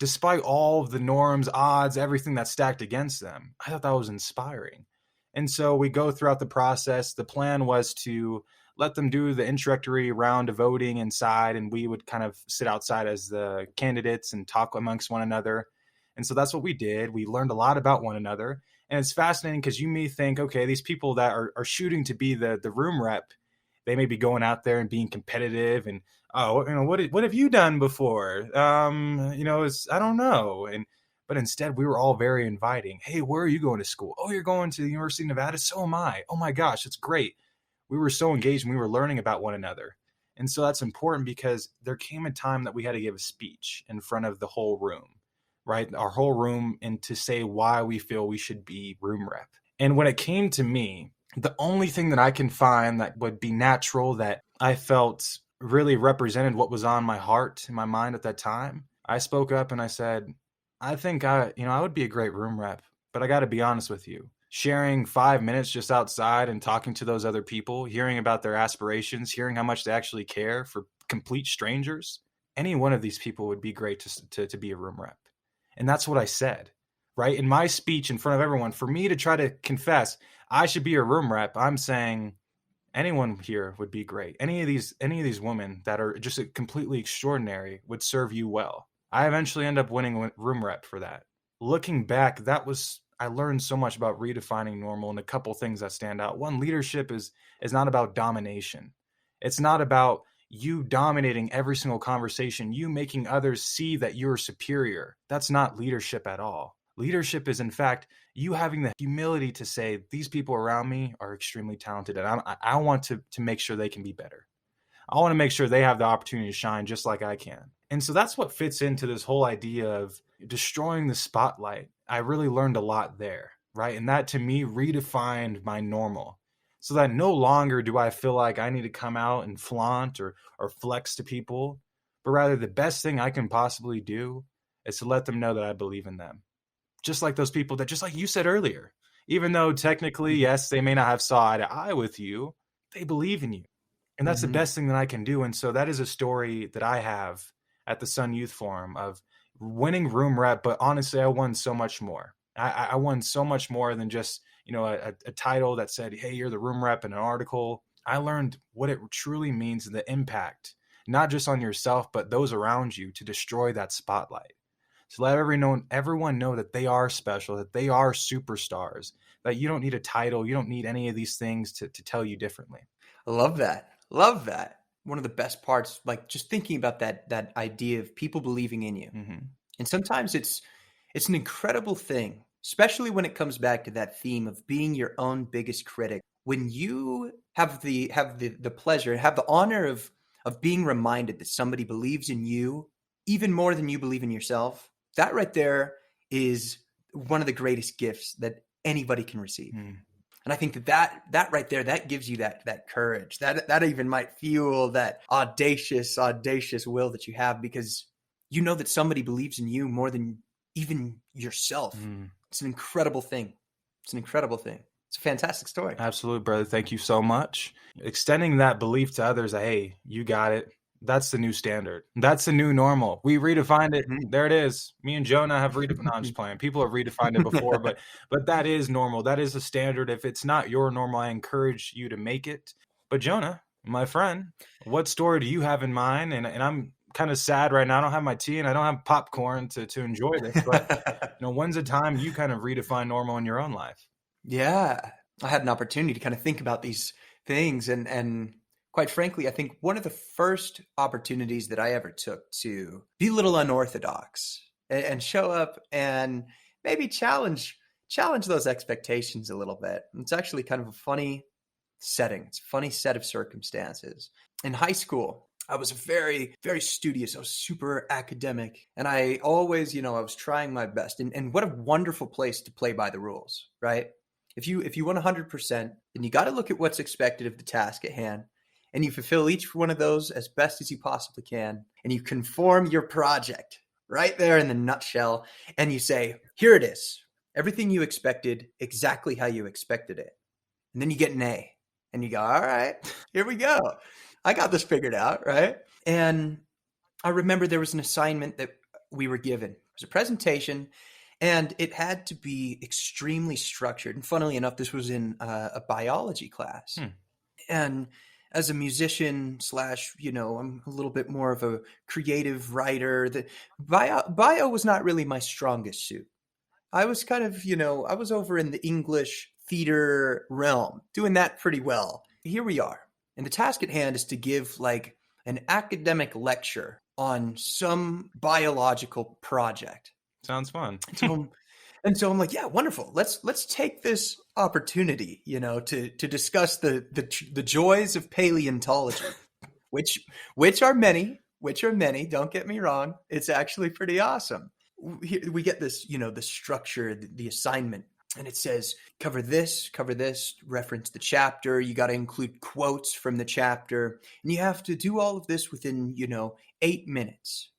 despite all of the norms, odds, everything that's stacked against them. I thought that was inspiring. And so we go throughout the process. The plan was to let them do the introductory round of voting inside, and we would kind of sit outside as the candidates and talk amongst one another. And so that's what we did. We learned a lot about one another. And it's fascinating because you may think, okay, these people that are shooting to be the room rep, they may be going out there and being competitive and, what have you done before? I don't know. But instead we were all very inviting. Hey, where are you going to school? Oh, you're going to the University of Nevada? So am I. Oh my gosh, it's great. We were so engaged and we were learning about one another. And so that's important because there came a time that we had to give a speech in front of the whole room, right? Our whole room, and to say why we feel we should be room rep. And when it came to me, the only thing that I can find that would be natural, that I felt really represented what was on my heart and my mind at that time, I spoke up and I said, I think I would be a great room rep. But I got to be honest with you. Sharing 5 minutes just outside and talking to those other people, hearing about their aspirations, hearing how much they actually care for complete strangers, any one of these people would be great to be a room rep. And that's what I said, right? In my speech in front of everyone, for me to try to confess I should be a room rep, I'm saying anyone here would be great. Any of these women that are just completely extraordinary would serve you well. I eventually end up winning room rep for that. Looking back, I learned so much about redefining normal, and a couple things that stand out. One, leadership is not about domination. It's not about you dominating every single conversation, you making others see that you're superior. That's not leadership at all. Leadership is, in fact, you having the humility to say, these people around me are extremely talented, and I want to make sure they can be better. I want to make sure they have the opportunity to shine just like I can. And so that's what fits into this whole idea of destroying the spotlight. I really learned a lot there, right? And that to me redefined my normal, so that no longer do I feel like I need to come out and flaunt or flex to people, but rather the best thing I can possibly do is to let them know that I believe in them. Just like those people that, just like you said earlier, even though technically, yes, they may not have saw eye to eye with you, they believe in you. And that's the best thing that I can do. And so that is a story that I have at the Sun Youth Forum of winning room rep. But honestly, I won so much more. I won so much more than just, a title that said, hey, you're the room rep in an article. I learned what it truly means, the impact, not just on yourself, but those around you, to destroy that spotlight. So let everyone know that they are special, that they are superstars, that you don't need a title. You don't need any of these things to tell you differently. I love that. Love that. One of the best parts, like just thinking about that idea of people believing in you. Mm-hmm. And sometimes it's an incredible thing, especially when it comes back to that theme of being your own biggest critic. When you have the pleasure, have the honor of being reminded that somebody believes in you even more than you believe in yourself, that right there is one of the greatest gifts that anybody can receive. And I think that right there, that gives you that courage, that even might fuel that audacious will that you have, because you know that somebody believes in you more than even yourself. It's an incredible thing. It's a fantastic story. Absolutely, brother. Thank you so much. Extending that belief to others, hey, you got it. That's the new standard. That's the new normal. We redefined it. There it is. Me and Jonah have redefined. No, I'm just playing. People have redefined it before, but that is normal. That is a standard. If it's not your normal, I encourage you to make it. But Jonah, my friend, what story do you have in mind? And I'm kind of sad right now. I don't have my tea and I don't have popcorn to enjoy this. But when's the time you kind of redefine normal in your own life? Yeah, I had an opportunity to kind of think about these things, and quite frankly, I think one of the first opportunities that I ever took to be a little unorthodox and show up and maybe challenge those expectations a little bit. It's actually kind of a funny setting. It's a funny set of circumstances. In high school, I was very, very studious. I was super academic. And I always, I was trying my best. And what a wonderful place to play by the rules, right? If you want 100%, then you got to look at what's expected of the task at hand. And you fulfill each one of those as best as you possibly can. And you conform your project right there in the nutshell. And you say, here it is. Everything you expected, exactly how you expected it. And then you get an A. And you go, all right, here we go. I got this figured out, right? And I remember there was an assignment that we were given. It was a presentation, and it had to be extremely structured. And funnily enough, this was in a biology class. And as a musician / I'm a little bit more of a creative writer, that bio was not really my strongest suit. I was kind of, I was over in the English theater realm, doing that pretty well. Here we are. And the task at hand is to give like an academic lecture on some biological project. Sounds fun. And so I'm like, yeah, wonderful. Let's take this opportunity, to discuss the joys of paleontology, which are many. Don't get me wrong. It's actually pretty awesome. We get this, the structure, the assignment. And it says, cover this, reference the chapter. You got to include quotes from the chapter. And you have to do all of this within, 8 minutes.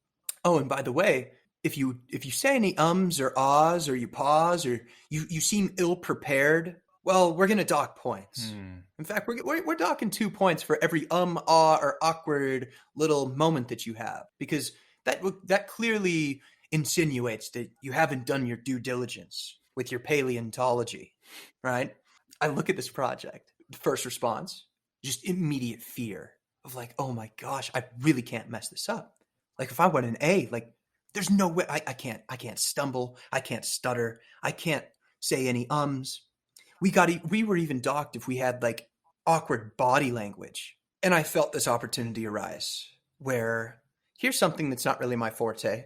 Oh, and by the way, if you say any ums or ahs, or you pause, or you seem ill prepared, well, we're gonna dock points. In fact, we're docking 2 points for every ah, or awkward little moment that you have, because that clearly insinuates that you haven't done your due diligence with your paleontology, right? I look at this project, first response, just immediate fear of like, oh my gosh, I really can't mess this up. Like if I want an A, like there's no way I can't stumble, I can't stutter, I can't say any ums. We were even docked if we had like awkward body language. And I felt this opportunity arise where here's something that's not really my forte.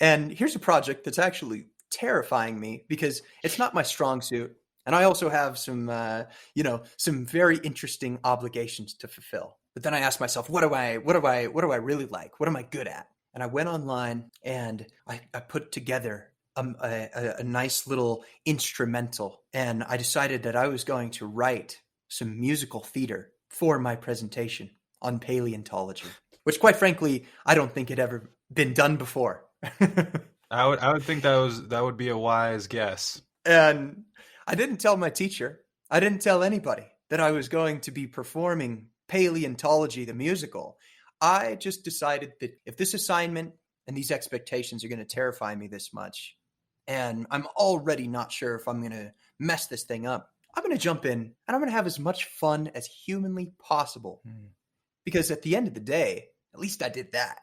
And here's a project that's actually terrifying me because it's not my strong suit. And I also have some, some very interesting obligations to fulfill. But then I asked myself, what do I really like? What am I good at? And I went online and I put together a nice little instrumental. And I decided that I was going to write some musical theater for my presentation on paleontology, which quite frankly, I don't think had ever been done before. I would think that would be a wise guess. And I didn't tell my teacher. I didn't tell anybody that I was going to be performing Paleontology, the musical. I just decided that if this assignment and these expectations are going to terrify me this much, and I'm already not sure if I'm going to mess this thing up, I'm going to jump in and I'm going to have as much fun as humanly possible. Because at the end of the day, at least I did that.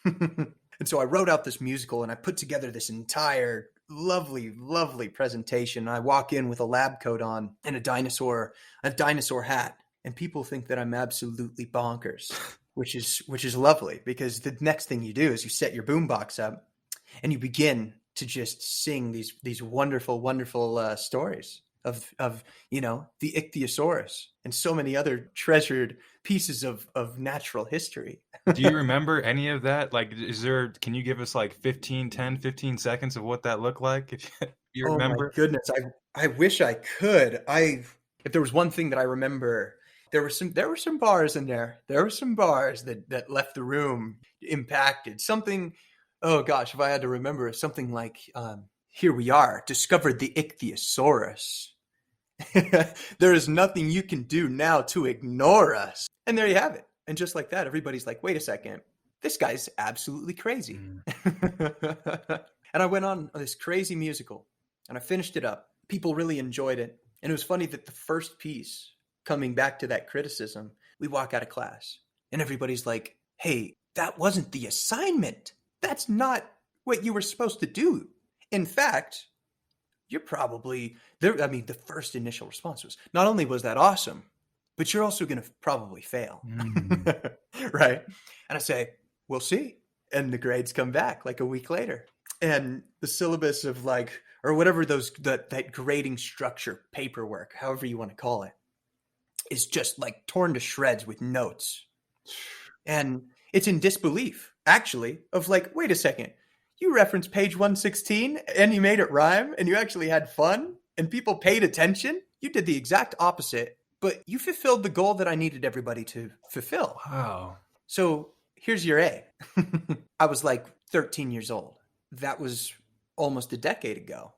And so I wrote out this musical and I put together this entire lovely, lovely presentation. I walk in with a lab coat on and a dinosaur hat. And people think that I'm absolutely bonkers, which is lovely, because the next thing you do is you set your boombox up and you begin to just sing these wonderful, wonderful stories of the ichthyosaurus and so many other treasured pieces of natural history. Do you remember any of that? Like, can you give us like 15 seconds of what that looked like? If you remember? Oh my goodness. I wish I could. If there was one thing that I remember, there were some bars in there. There were some bars that left the room impacted. Something, oh gosh, if I had to remember, something like, here we are, discovered the ichthyosaurus. There is nothing you can do now to ignore us. And there you have it. And just like that, everybody's like, wait a second, this guy's absolutely crazy. And I went on this crazy musical and I finished it up. People really enjoyed it. And it was funny that the first piece, coming back to that criticism, we walk out of class and everybody's like, hey, that wasn't the assignment. That's not what you were supposed to do. In fact, you're probably there. I mean, the first initial response was, not only was that awesome, but you're also going to probably fail. Right? And I say, we'll see. And the grades come back like a week later. And the syllabus of like, or whatever that grading structure, paperwork, however you want to call it, is just like torn to shreds with notes. And it's in disbelief, actually, of like, wait a second, you referenced page 116 and you made it rhyme and you actually had fun and people paid attention. You did the exact opposite, but you fulfilled the goal that I needed everybody to fulfill. Wow. So here's your A. I was like 13 years old. That was almost a decade ago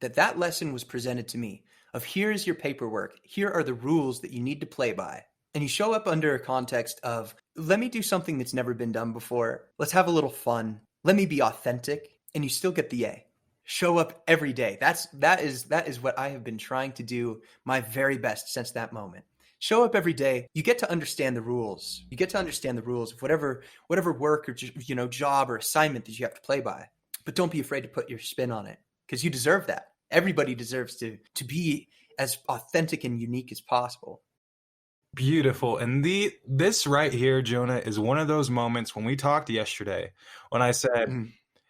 that lesson was presented to me of, here's your paperwork. Here are the rules that you need to play by. And you show up under a context of, let me do something that's never been done before. Let's have a little fun. Let me be authentic. And you still get the A. Show up every day. That is what I have been trying to do my very best since that moment. Show up every day. You get to understand the rules. You get to understand the rules of whatever work or job or assignment that you have to play by. But don't be afraid to put your spin on it, because you deserve that. Everybody deserves to be as authentic and unique as possible. Beautiful. And this right here, Jonah, is one of those moments when we talked yesterday, when I said,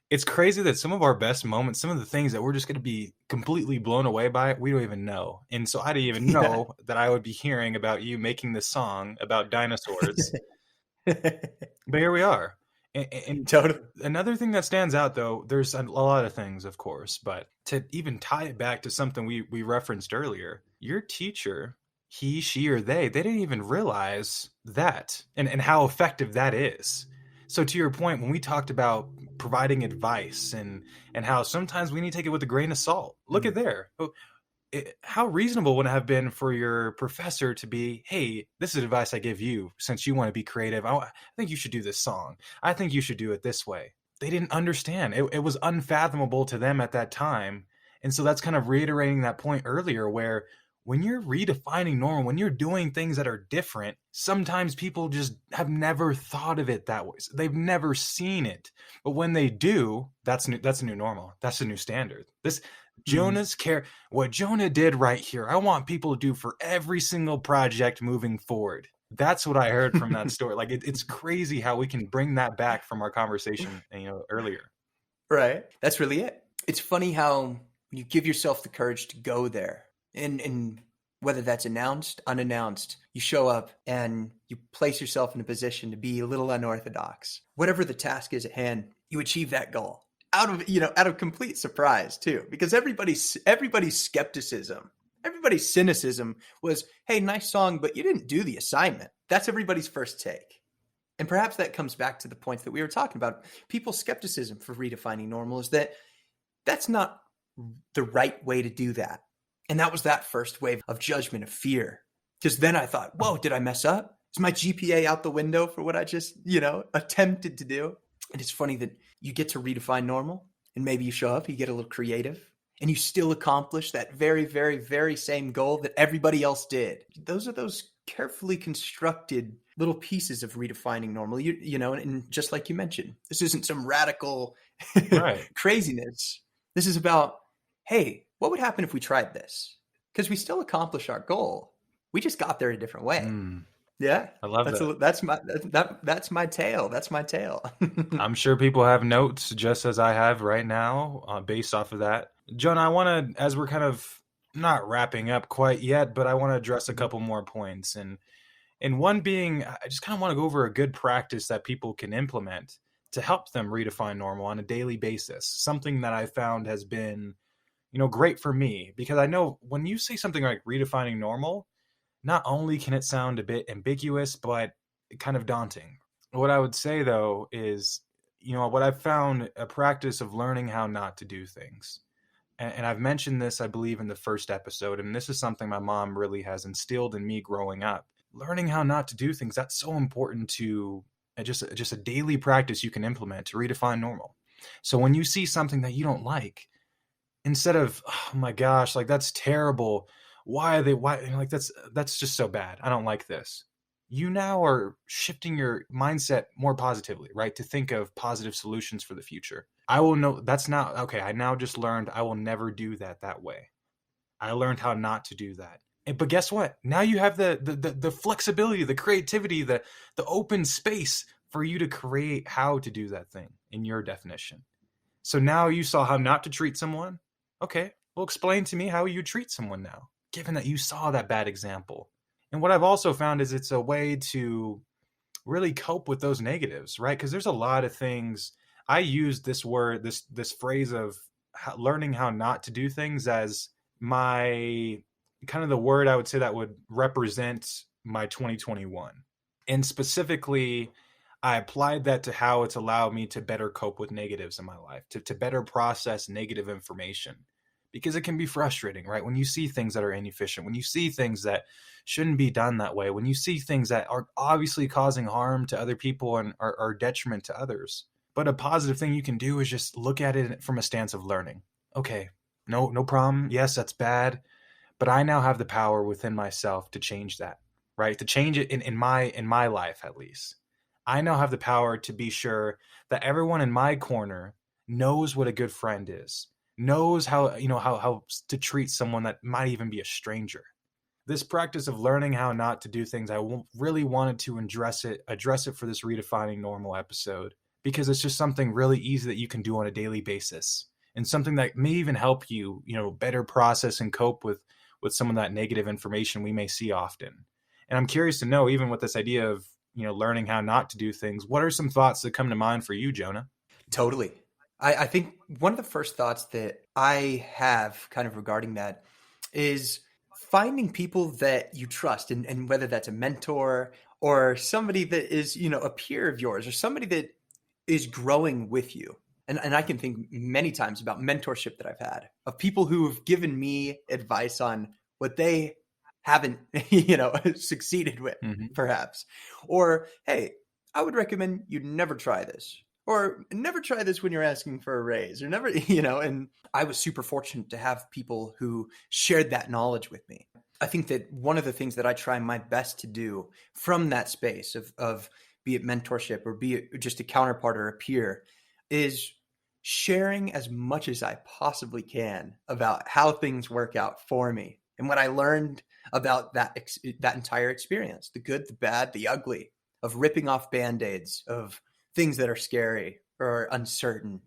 it's crazy that some of our best moments, some of the things that we're just going to be completely blown away by, we don't even know. And so I didn't even know that I would be hearing about you making this song about dinosaurs. But here we are. And Totally. Another thing that stands out, though, there's a lot of things, of course, but to even tie it back to something we referenced earlier, your teacher, he, she, or they didn't even realize that and how effective that is. So to your point, when we talked about providing advice and how sometimes we need to take it with a grain of salt. Look at there. How reasonable would it have been for your professor to be, hey, this is advice I give you since you want to be creative. I think you should do this song. I think you should do it this way. They didn't understand. It was unfathomable to them at that time. And so that's kind of reiterating that point earlier where when you're redefining normal, when you're doing things that are different, sometimes people just have never thought of it that way. They've never seen it. But when they do, that's new, that's a new normal. That's a new standard. What Jonah did right here, I want people to do for every single project moving forward. That's what I heard from that story. Like it's crazy how we can bring that back from our conversation, earlier. Right. That's really it. It's funny how you give yourself the courage to go there, and whether that's announced, unannounced, you show up and you place yourself in a position to be a little unorthodox. Whatever the task is at hand, you achieve that goal out of complete surprise too, because everybody's skepticism, everybody's cynicism was, hey, nice song, but you didn't do the assignment. That's everybody's first take. And perhaps that comes back to the points that we were talking about. People's skepticism for redefining normal is that that's not the right way to do that. And that was that first wave of judgment, of fear. Because then I thought, whoa, did I mess up? Is my GPA out the window for what I just, attempted to do? And it's funny that you get to redefine normal, and maybe you show up, you get a little creative, and you still accomplish that very, very, very same goal that everybody else did. Those are those carefully constructed little pieces of redefining normal, and just like you mentioned, this isn't some radical craziness. This is about, hey, what would happen if we tried this? Because we still accomplish our goal. We just got there a different way. Yeah, I love that. That's my tale. That's my tale. I'm sure people have notes just as I have right now based off of that. Jonah, I want to, as we're kind of not wrapping up quite yet, but I want to address a couple more points. And one being, I just kind of want to go over a good practice that people can implement to help them redefine normal on a daily basis. Something that I found has been, great for me, because I know when you say something like redefining normal, not only can it sound a bit ambiguous, but kind of daunting. What I would say, though, is, what I've found a practice of learning how not to do things. And I've mentioned this, I believe, in the first episode, and this is something my mom really has instilled in me growing up. Learning how not to do things, that's so important to just a daily practice you can implement to redefine normal. So when you see something that you don't like, instead of, oh my gosh, like that's terrible, why like that's just so bad, I don't like this, you now are shifting your mindset more positively, right? To think of positive solutions for the future. I will know that's not okay. I now just learned I will never do that way. I learned how not to do that. But guess what? Now you have the flexibility, the creativity, the open space for you to create how to do that thing in your definition. So now you saw how not to treat someone. Okay, well, explain to me how you treat someone now, given that you saw that bad example. And what I've also found is it's a way to really cope with those negatives, right? Because there's a lot of things. I use this word, this phrase of learning how not to do things as my kind of the word I would say that would represent my 2021. And specifically, I applied that to how it's allowed me to better cope with negatives in my life, to better process negative information. Because it can be frustrating, right? When you see things that are inefficient, when you see things that shouldn't be done that way, when you see things that are obviously causing harm to other people and are detriment to others. But a positive thing you can do is just look at it from a stance of learning. Okay, no problem. Yes, that's bad. But I now have the power within myself to change that, right? To change it in my life, at least. I now have the power to be sure that everyone in my corner knows what a good friend is, knows how to treat someone that might even be a stranger. This practice of learning how not to do things, I really wanted to address it for this Redefining Normal episode, because it's just something really easy that you can do on a daily basis, and something that may even help you, better process and cope with some of that negative information we may see often. And I'm curious to know, even with this idea of, learning how not to do things, what are some thoughts that come to mind for you, Jonah? Totally. I think one of the first thoughts that I have kind of regarding that is finding people that you trust, and whether that's a mentor or somebody that is, a peer of yours, or somebody that is growing with you. And I can think many times about mentorship that I've had of people who have given me advice on what they haven't, succeeded with, Mhm. perhaps. Or, hey, I would recommend you never try this. Or never try this when you're asking for a raise, or never, and I was super fortunate to have people who shared that knowledge with me. I think that one of the things that I try my best to do from that space of be it mentorship or be it just a counterpart or a peer is sharing as much as I possibly can about how things work out for me and what I learned about that entire experience, the good, the bad, the ugly, of ripping off band-aids, of things that are scary or uncertain.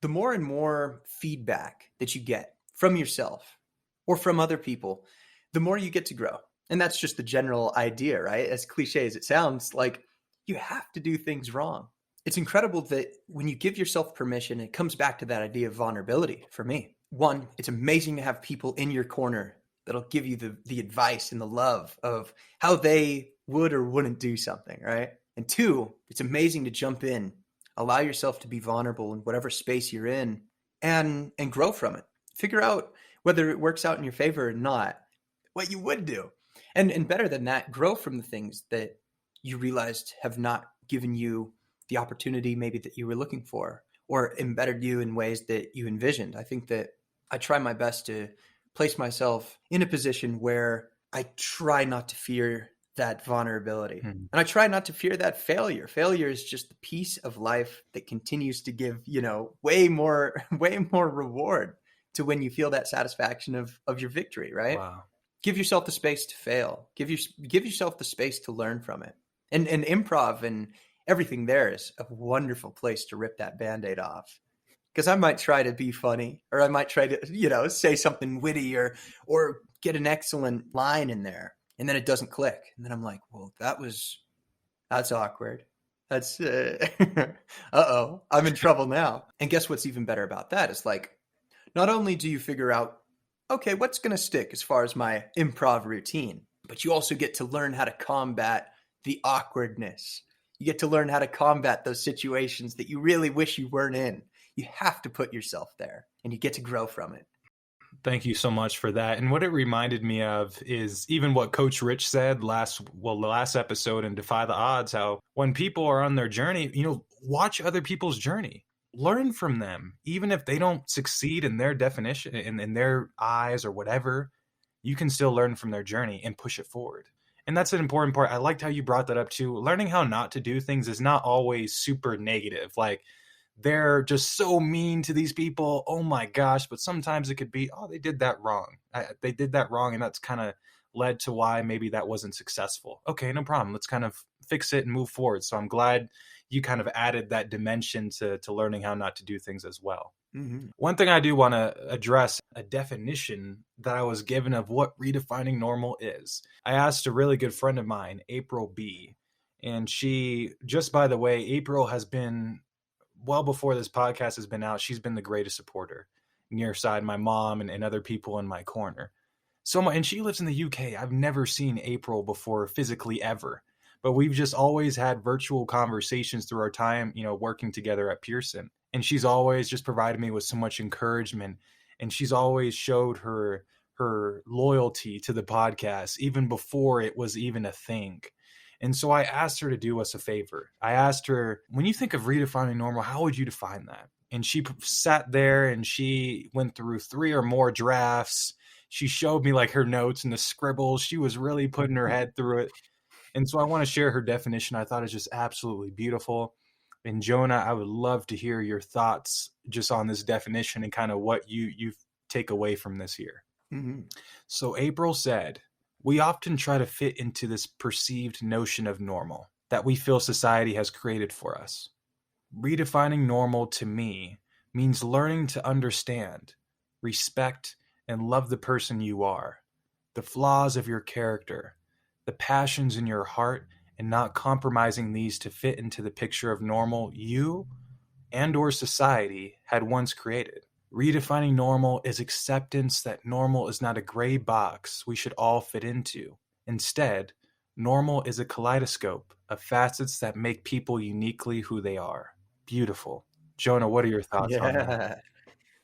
The more and more feedback that you get from yourself or from other people, the more you get to grow. And that's just the general idea, right? As cliche as it sounds, like you have to do things wrong. It's incredible that when you give yourself permission, it comes back to that idea of vulnerability for me. One, it's amazing to have people in your corner that'll give you the advice and the love of how they would or wouldn't do something, right? And two, it's amazing to jump in, allow yourself to be vulnerable in whatever space you're in, and grow from it. Figure out whether it works out in your favor or not, what you would do. And better than that, grow from the things that you realized have not given you the opportunity maybe that you were looking for or embedded you in ways that you envisioned. I think that I try my best to place myself in a position where I try not to fear that vulnerability. Mhm. And I try not to fear that failure. Failure is just the piece of life that continues to give, way more reward to when you feel that satisfaction of your victory, right? Wow. Give yourself the space to fail. Give yourself the space to learn from it. And improv and everything there is a wonderful place to rip that Band-Aid off. Because I might try to be funny, or I might try to, say something witty or get an excellent line in there, and then it doesn't click. And then I'm like, well, that's awkward. That's uh-oh, I'm in trouble now. And guess what's even better about that is like, not only do you figure out, okay, what's going to stick as far as my improv routine, but you also get to learn how to combat the awkwardness. You get to learn how to combat those situations that you really wish you weren't in. You have to put yourself there, and you get to grow from it. Thank you so much for that. And what it reminded me of is even what Coach Rich said the last episode in Defy the Odds, how when people are on their journey, watch other people's journey. Learn from them. Even if they don't succeed in their definition, in their eyes or whatever, you can still learn from their journey and push it forward. And that's an important part. I liked how you brought that up too. Learning how not to do things is not always super negative. Like, they're just so mean to these people. Oh my gosh. But sometimes it could be, oh, they did that wrong. They did that wrong. And that's kind of led to why maybe that wasn't successful. Okay, no problem. Let's kind of fix it and move forward. So I'm glad you kind of added that dimension to learning how not to do things as well. Mm-hmm. One thing I do want to address, a definition that I was given of what redefining normal is. I asked a really good friend of mine, April B. And she, just by the way, April has been, well before this podcast has been out, she's been the greatest supporter near side my mom and other people in my corner. And she lives in the UK. I've never seen April before physically ever, but we've just always had virtual conversations through our time, working together at Pearson. And she's always just provided me with so much encouragement. And she's always showed her loyalty to the podcast even before it was even a thing. And so I asked her to do us a favor. I asked her, when you think of redefining normal, how would you define that? And she sat there and she went through 3 or more drafts. She showed me like her notes and the scribbles. She was really putting her head through it. And so I want to share her definition. I thought it's just absolutely beautiful. And Jonah, I would love to hear your thoughts just on this definition and kind of what you take away from this here. Mm-hmm. So April said, we often try to fit into this perceived notion of normal that we feel society has created for us. Redefining normal to me means learning to understand, respect, and love the person you are, the flaws of your character, the passions in your heart, and not compromising these to fit into the picture of normal you and or society had once created. Redefining normal is acceptance that normal is not a gray box we should all fit into. Instead, normal is a kaleidoscope of facets that make people uniquely who they are. Beautiful. Jonah, what are your thoughts on that? Yeah.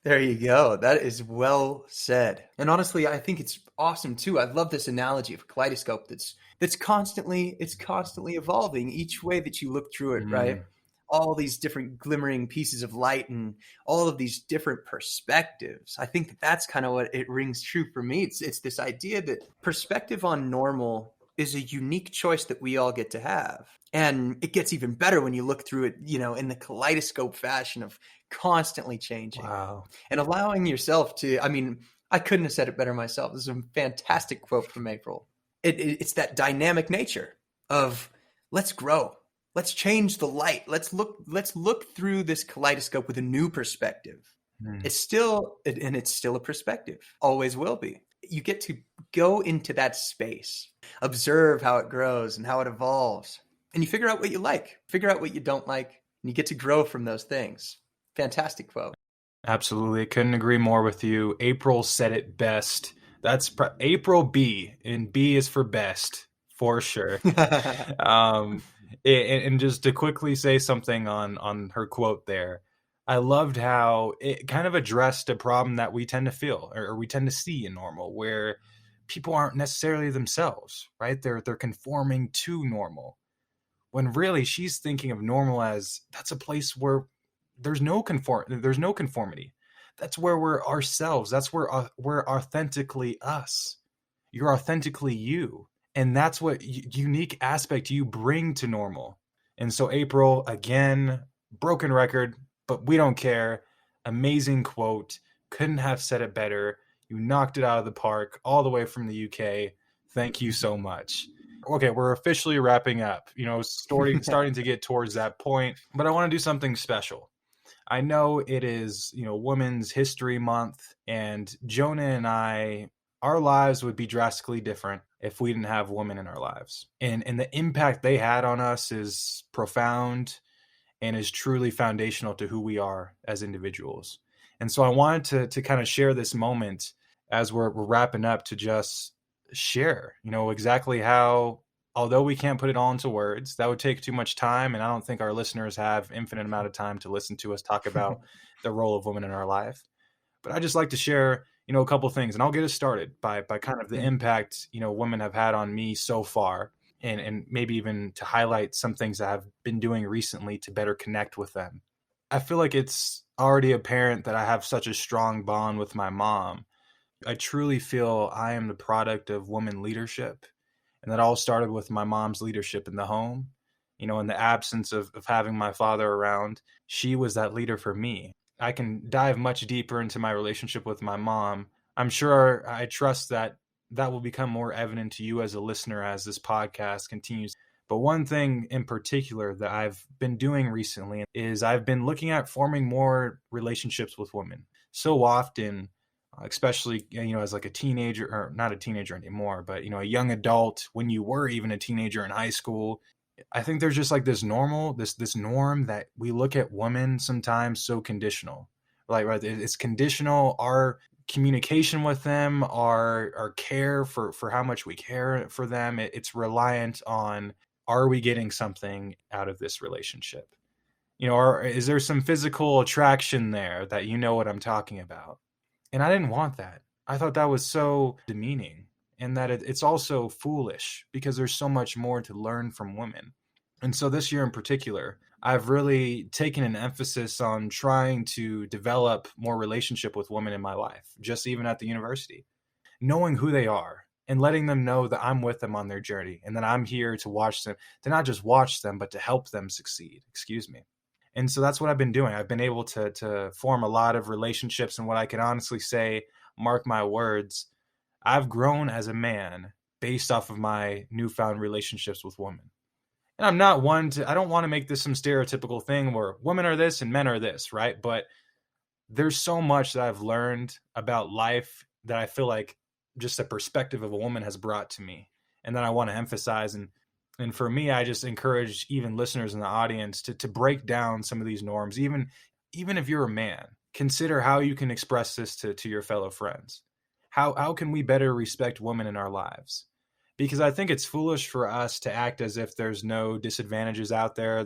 There you go. That is well said. And honestly, I think it's awesome too. I love this analogy of a kaleidoscope that's constantly evolving each way that you look through it, right? Mm, All these different glimmering pieces of light and all of these different perspectives. I think that that's kind of what it rings true for me. It's this idea that perspective on normal is a unique choice that we all get to have. And it gets even better when you look through it, in the kaleidoscope fashion of constantly changing wow. and allowing yourself to, I mean, I couldn't have said it better myself. This is a fantastic quote from April. It's that dynamic nature of let's grow. Let's change the light. Let's look through this kaleidoscope with a new perspective. Mm. It's still a perspective. Always will be. You get to go into that space, observe how it grows and how it evolves. And you figure out what you like, figure out what you don't like, and you get to grow from those things. Fantastic quote. Absolutely. I couldn't agree more with you. April said it best. That's April B, and B is for best, for sure. Um, and just to quickly say something on her quote there, I loved how it kind of addressed a problem that we tend to feel or we tend to see in normal, where people aren't necessarily themselves, right? They're conforming to normal, when really she's thinking of normal as that's a place where there's no conformity. That's where we're ourselves. That's where we're authentically us. You're authentically you, and that's what unique aspect you bring to normal. And so April, again, broken record, but we don't care. Amazing quote. Couldn't have said it better. You knocked it out of the park all the way from the UK. Thank you so much. Okay, we're officially wrapping up. Starting to get towards that point, but I want to do something special. I know it is, Women's History Month, and Jonah and I, our lives would be drastically different if we didn't have women in our lives. And the impact they had on us is profound and is truly foundational to who we are as individuals. And so I wanted to kind of share this moment as we're wrapping up, to just share, exactly how, although we can't put it all into words, that would take too much time. And I don't think our listeners have infinite amount of time to listen to us talk about the role of women in our life. But I just like to share, a couple things, and I'll get us started by kind of the impact, women have had on me so far. And maybe even to highlight some things that I've been doing recently to better connect with them. I feel like it's already apparent that I have such a strong bond with my mom. I truly feel I am the product of woman leadership. And that all started with my mom's leadership in the home. In the absence of having my father around, she was that leader for me. I can dive much deeper into my relationship with my mom. I trust that will become more evident to you as a listener as this podcast continues. But one thing in particular that I've been doing recently is I've been looking at forming more relationships with women. So often, especially, as like a teenager, or not a teenager anymore, but, a young adult, when you were even a teenager in high school, I think there's just like this norm that we look at women sometimes so conditional. Like, right, it's conditional. Our communication with them, our care for how much we care for them, it's reliant on, are we getting something out of this relationship? Or is there some physical attraction there that what I'm talking about? And I didn't want that. I thought that was so demeaning, and that it's also foolish, because there's so much more to learn from women. And so this year in particular, I've really taken an emphasis on trying to develop more relationship with women in my life, just even at the university, knowing who they are and letting them know that I'm with them on their journey, and that I'm here to watch them, to not just watch them, but to help them succeed. Excuse me. And so that's what I've been doing. I've been able to form a lot of relationships, and what I can honestly say, mark my words, I've grown as a man based off of my newfound relationships with women. And I don't want to make this some stereotypical thing where women are this and men are this, right? But there's so much that I've learned about life that I feel like just the perspective of a woman has brought to me, and that I want to emphasize. And for me, I just encourage even listeners in the audience to break down some of these norms. Even if you're a man, consider how you can express this to your fellow friends. How can we better respect women in our lives? Because I think it's foolish for us to act as if there's no disadvantages out there.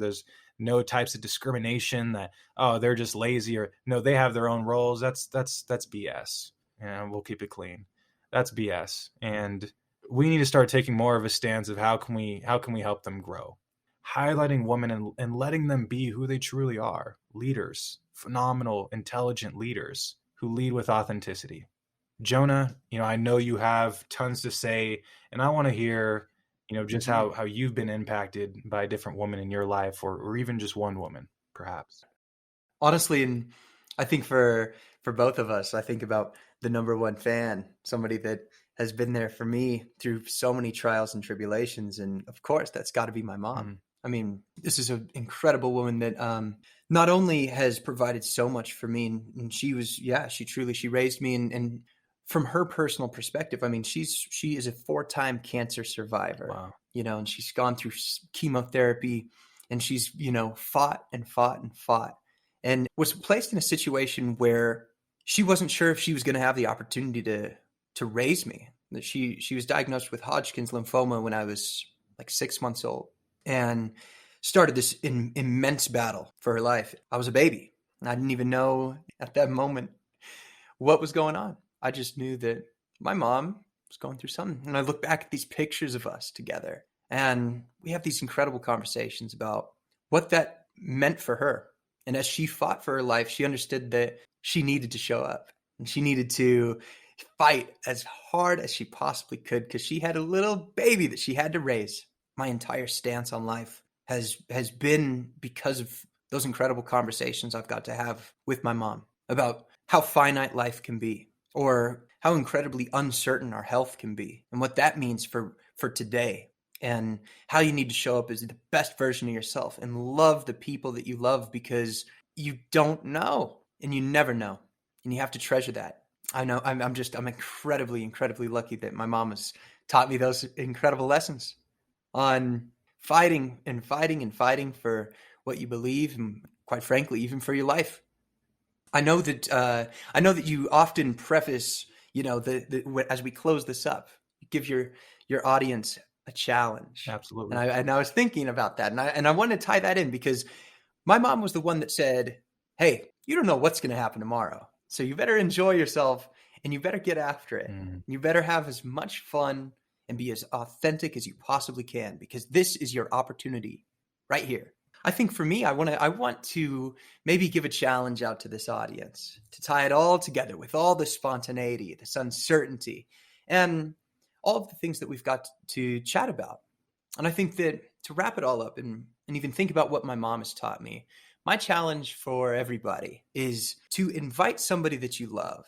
no types of discrimination that, oh, they're just lazy, or no, they have their own roles. That's BS. And we'll keep it clean. That's BS. And we need to start taking more of a stance of how can we help them grow, highlighting women and letting them be who they truly are, leaders, phenomenal, intelligent leaders who lead with authenticity. Jonah, I know you have tons to say, and I want to hear, just how you've been impacted by a different woman in your life, or even just one woman, perhaps. Honestly, and I think for both of us, I think about the number one fan, somebody that has been there for me through so many trials and tribulations. And of course, that's got to be my mom. I mean, this is an incredible woman that not only has provided so much for me, and she raised me. And from her personal perspective, I mean, she is a 4-time cancer survivor. Wow. And she's gone through chemotherapy, and she's, fought and fought and fought, and was placed in a situation where she wasn't sure if she was going to have the opportunity to raise me. That she was diagnosed with Hodgkin's lymphoma when I was like 6 months old, and started this immense battle for her life. I was a baby, and I didn't even know at that moment what was going on. I just knew that my mom was going through something. And I look back at these pictures of us together, and we have these incredible conversations about what that meant for her. And as she fought for her life, she understood that she needed to show up, and she needed to fight as hard as she possibly could, because she had a little baby that she had to raise. My entire stance on life has been because of those incredible conversations I've got to have with my mom about how finite life can be, or how incredibly uncertain our health can be, and what that means for today, and how you need to show up as the best version of yourself and love the people that you love, because you don't know, and you never know, and you have to treasure that. I know I'm incredibly, incredibly lucky that my mom has taught me those incredible lessons on fighting and fighting and fighting for what you believe, and quite frankly, even for your life. I know that you often preface, as we close this up, you give your audience a challenge. Absolutely. And I was thinking about that, and I want to tie that in, because my mom was the one that said, "Hey, you don't know what's going to happen tomorrow, so you better enjoy yourself, and you better get after it. You better have as much fun and be as authentic as you possibly can, because this is your opportunity right here." I think for me, I want to maybe give a challenge out to this audience to tie it all together with all the spontaneity, this uncertainty, and all of the things that we've got to chat about. And I think that to wrap it all up and even think about what my mom has taught me, my challenge for everybody is to invite somebody that you love.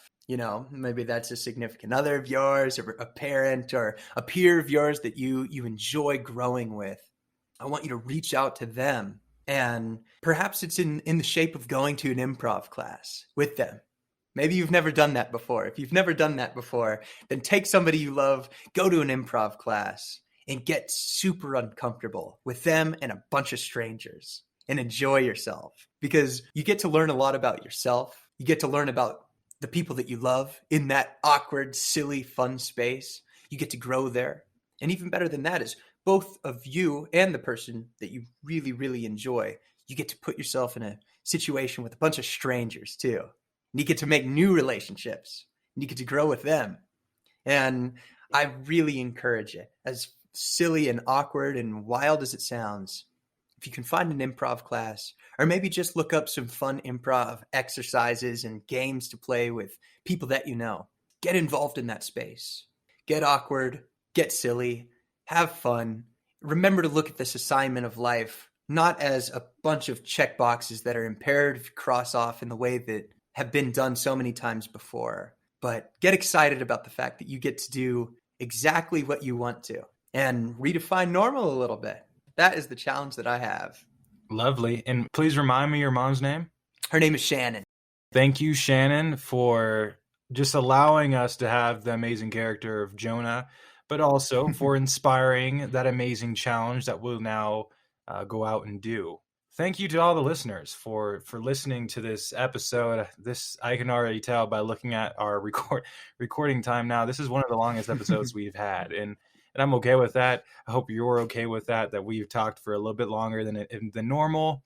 Maybe that's a significant other of yours, or a parent, or a peer of yours that you enjoy growing with. I want you to reach out to them, and perhaps it's in the shape of going to an improv class with them. Maybe you've never done that before. If you've never done that before, then take somebody you love, go to an improv class, and get super uncomfortable with them and a bunch of strangers, and enjoy yourself, because you get to learn a lot about yourself. You get to learn about the people that you love in that awkward, silly, fun space. You get to grow there. And even better than that is, both of you and the person that you really, really enjoy, you get to put yourself in a situation with a bunch of strangers too. And you get to make new relationships, and you get to grow with them. And I really encourage it, as silly and awkward and wild as it sounds. If you can find an improv class, or maybe just look up some fun improv exercises and games to play with people that you know, get involved in that space. Get awkward, get silly, have fun. Remember to look at this assignment of life not as a bunch of check boxes that are imperative to cross off in the way that have been done so many times before, but get excited about the fact that you get to do exactly what you want to, and redefine normal a little bit. That is the challenge that I have. Lovely. And please remind me your mom's name. Her name is Shannon. Thank you, Shannon, for just allowing us to have the amazing character of Jonah, but also for inspiring that amazing challenge that we'll now go out and do. Thank you to all the listeners for listening to this episode. This, I can already tell by looking at our recording time now, this is one of the longest episodes we've had. And I'm okay with that. I hope you're okay with that we've talked for a little bit longer than normal.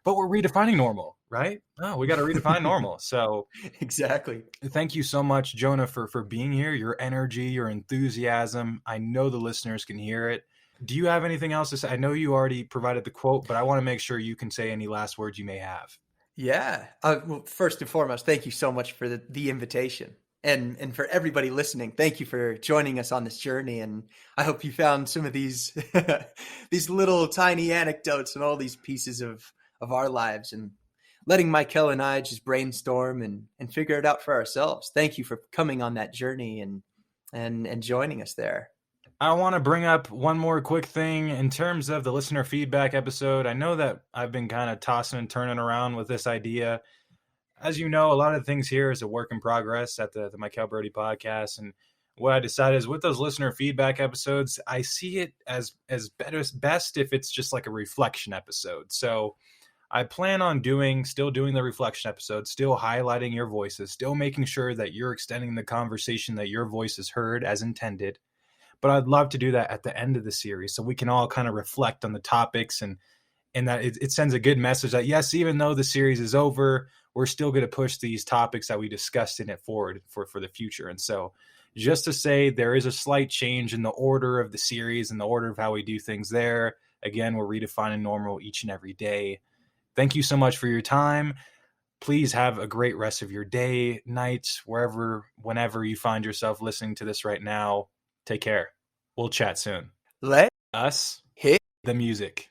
but we're redefining normal, right? Oh, we got to redefine normal. So Exactly. thank you so much, Jonah, for being here. Your energy, your enthusiasm. I know the listeners can hear it. Do you have anything else to say? I know you already provided the quote, but I want to make sure you can say any last words you may have. Yeah. Well, first and foremost, thank you so much for the invitation. And for everybody listening, thank you for joining us on this journey. And I hope you found some of these these little tiny anecdotes and all these pieces of our lives, and letting Mykel and I just brainstorm and figure it out for ourselves. Thank you for coming on that journey and joining us there. I want to bring up one more quick thing in terms of the listener feedback episode. I know that I've been kind of tossing and turning around with this idea. As you know, a lot of things here is a work in progress at the Mykel Broady podcast. And what I decided is with those listener feedback episodes, I see it as best if it's just like a reflection episode. So I plan on still doing the reflection episode, still highlighting your voices, still making sure that you're extending the conversation, that your voice is heard as intended. But I'd love to do that at the end of the series so we can all kind of reflect on the topics, and that it sends a good message that, yes, even though the series is over, we're still going to push these topics that we discussed in it forward for the future. And so just to say there is a slight change in the order of the series and the order of how we do things there. Again, we're redefining normal each and every day. Thank you so much for your time. Please have a great rest of your day, night, whenever you find yourself listening to this right now. Take care. We'll chat soon. Let Us, hit the music.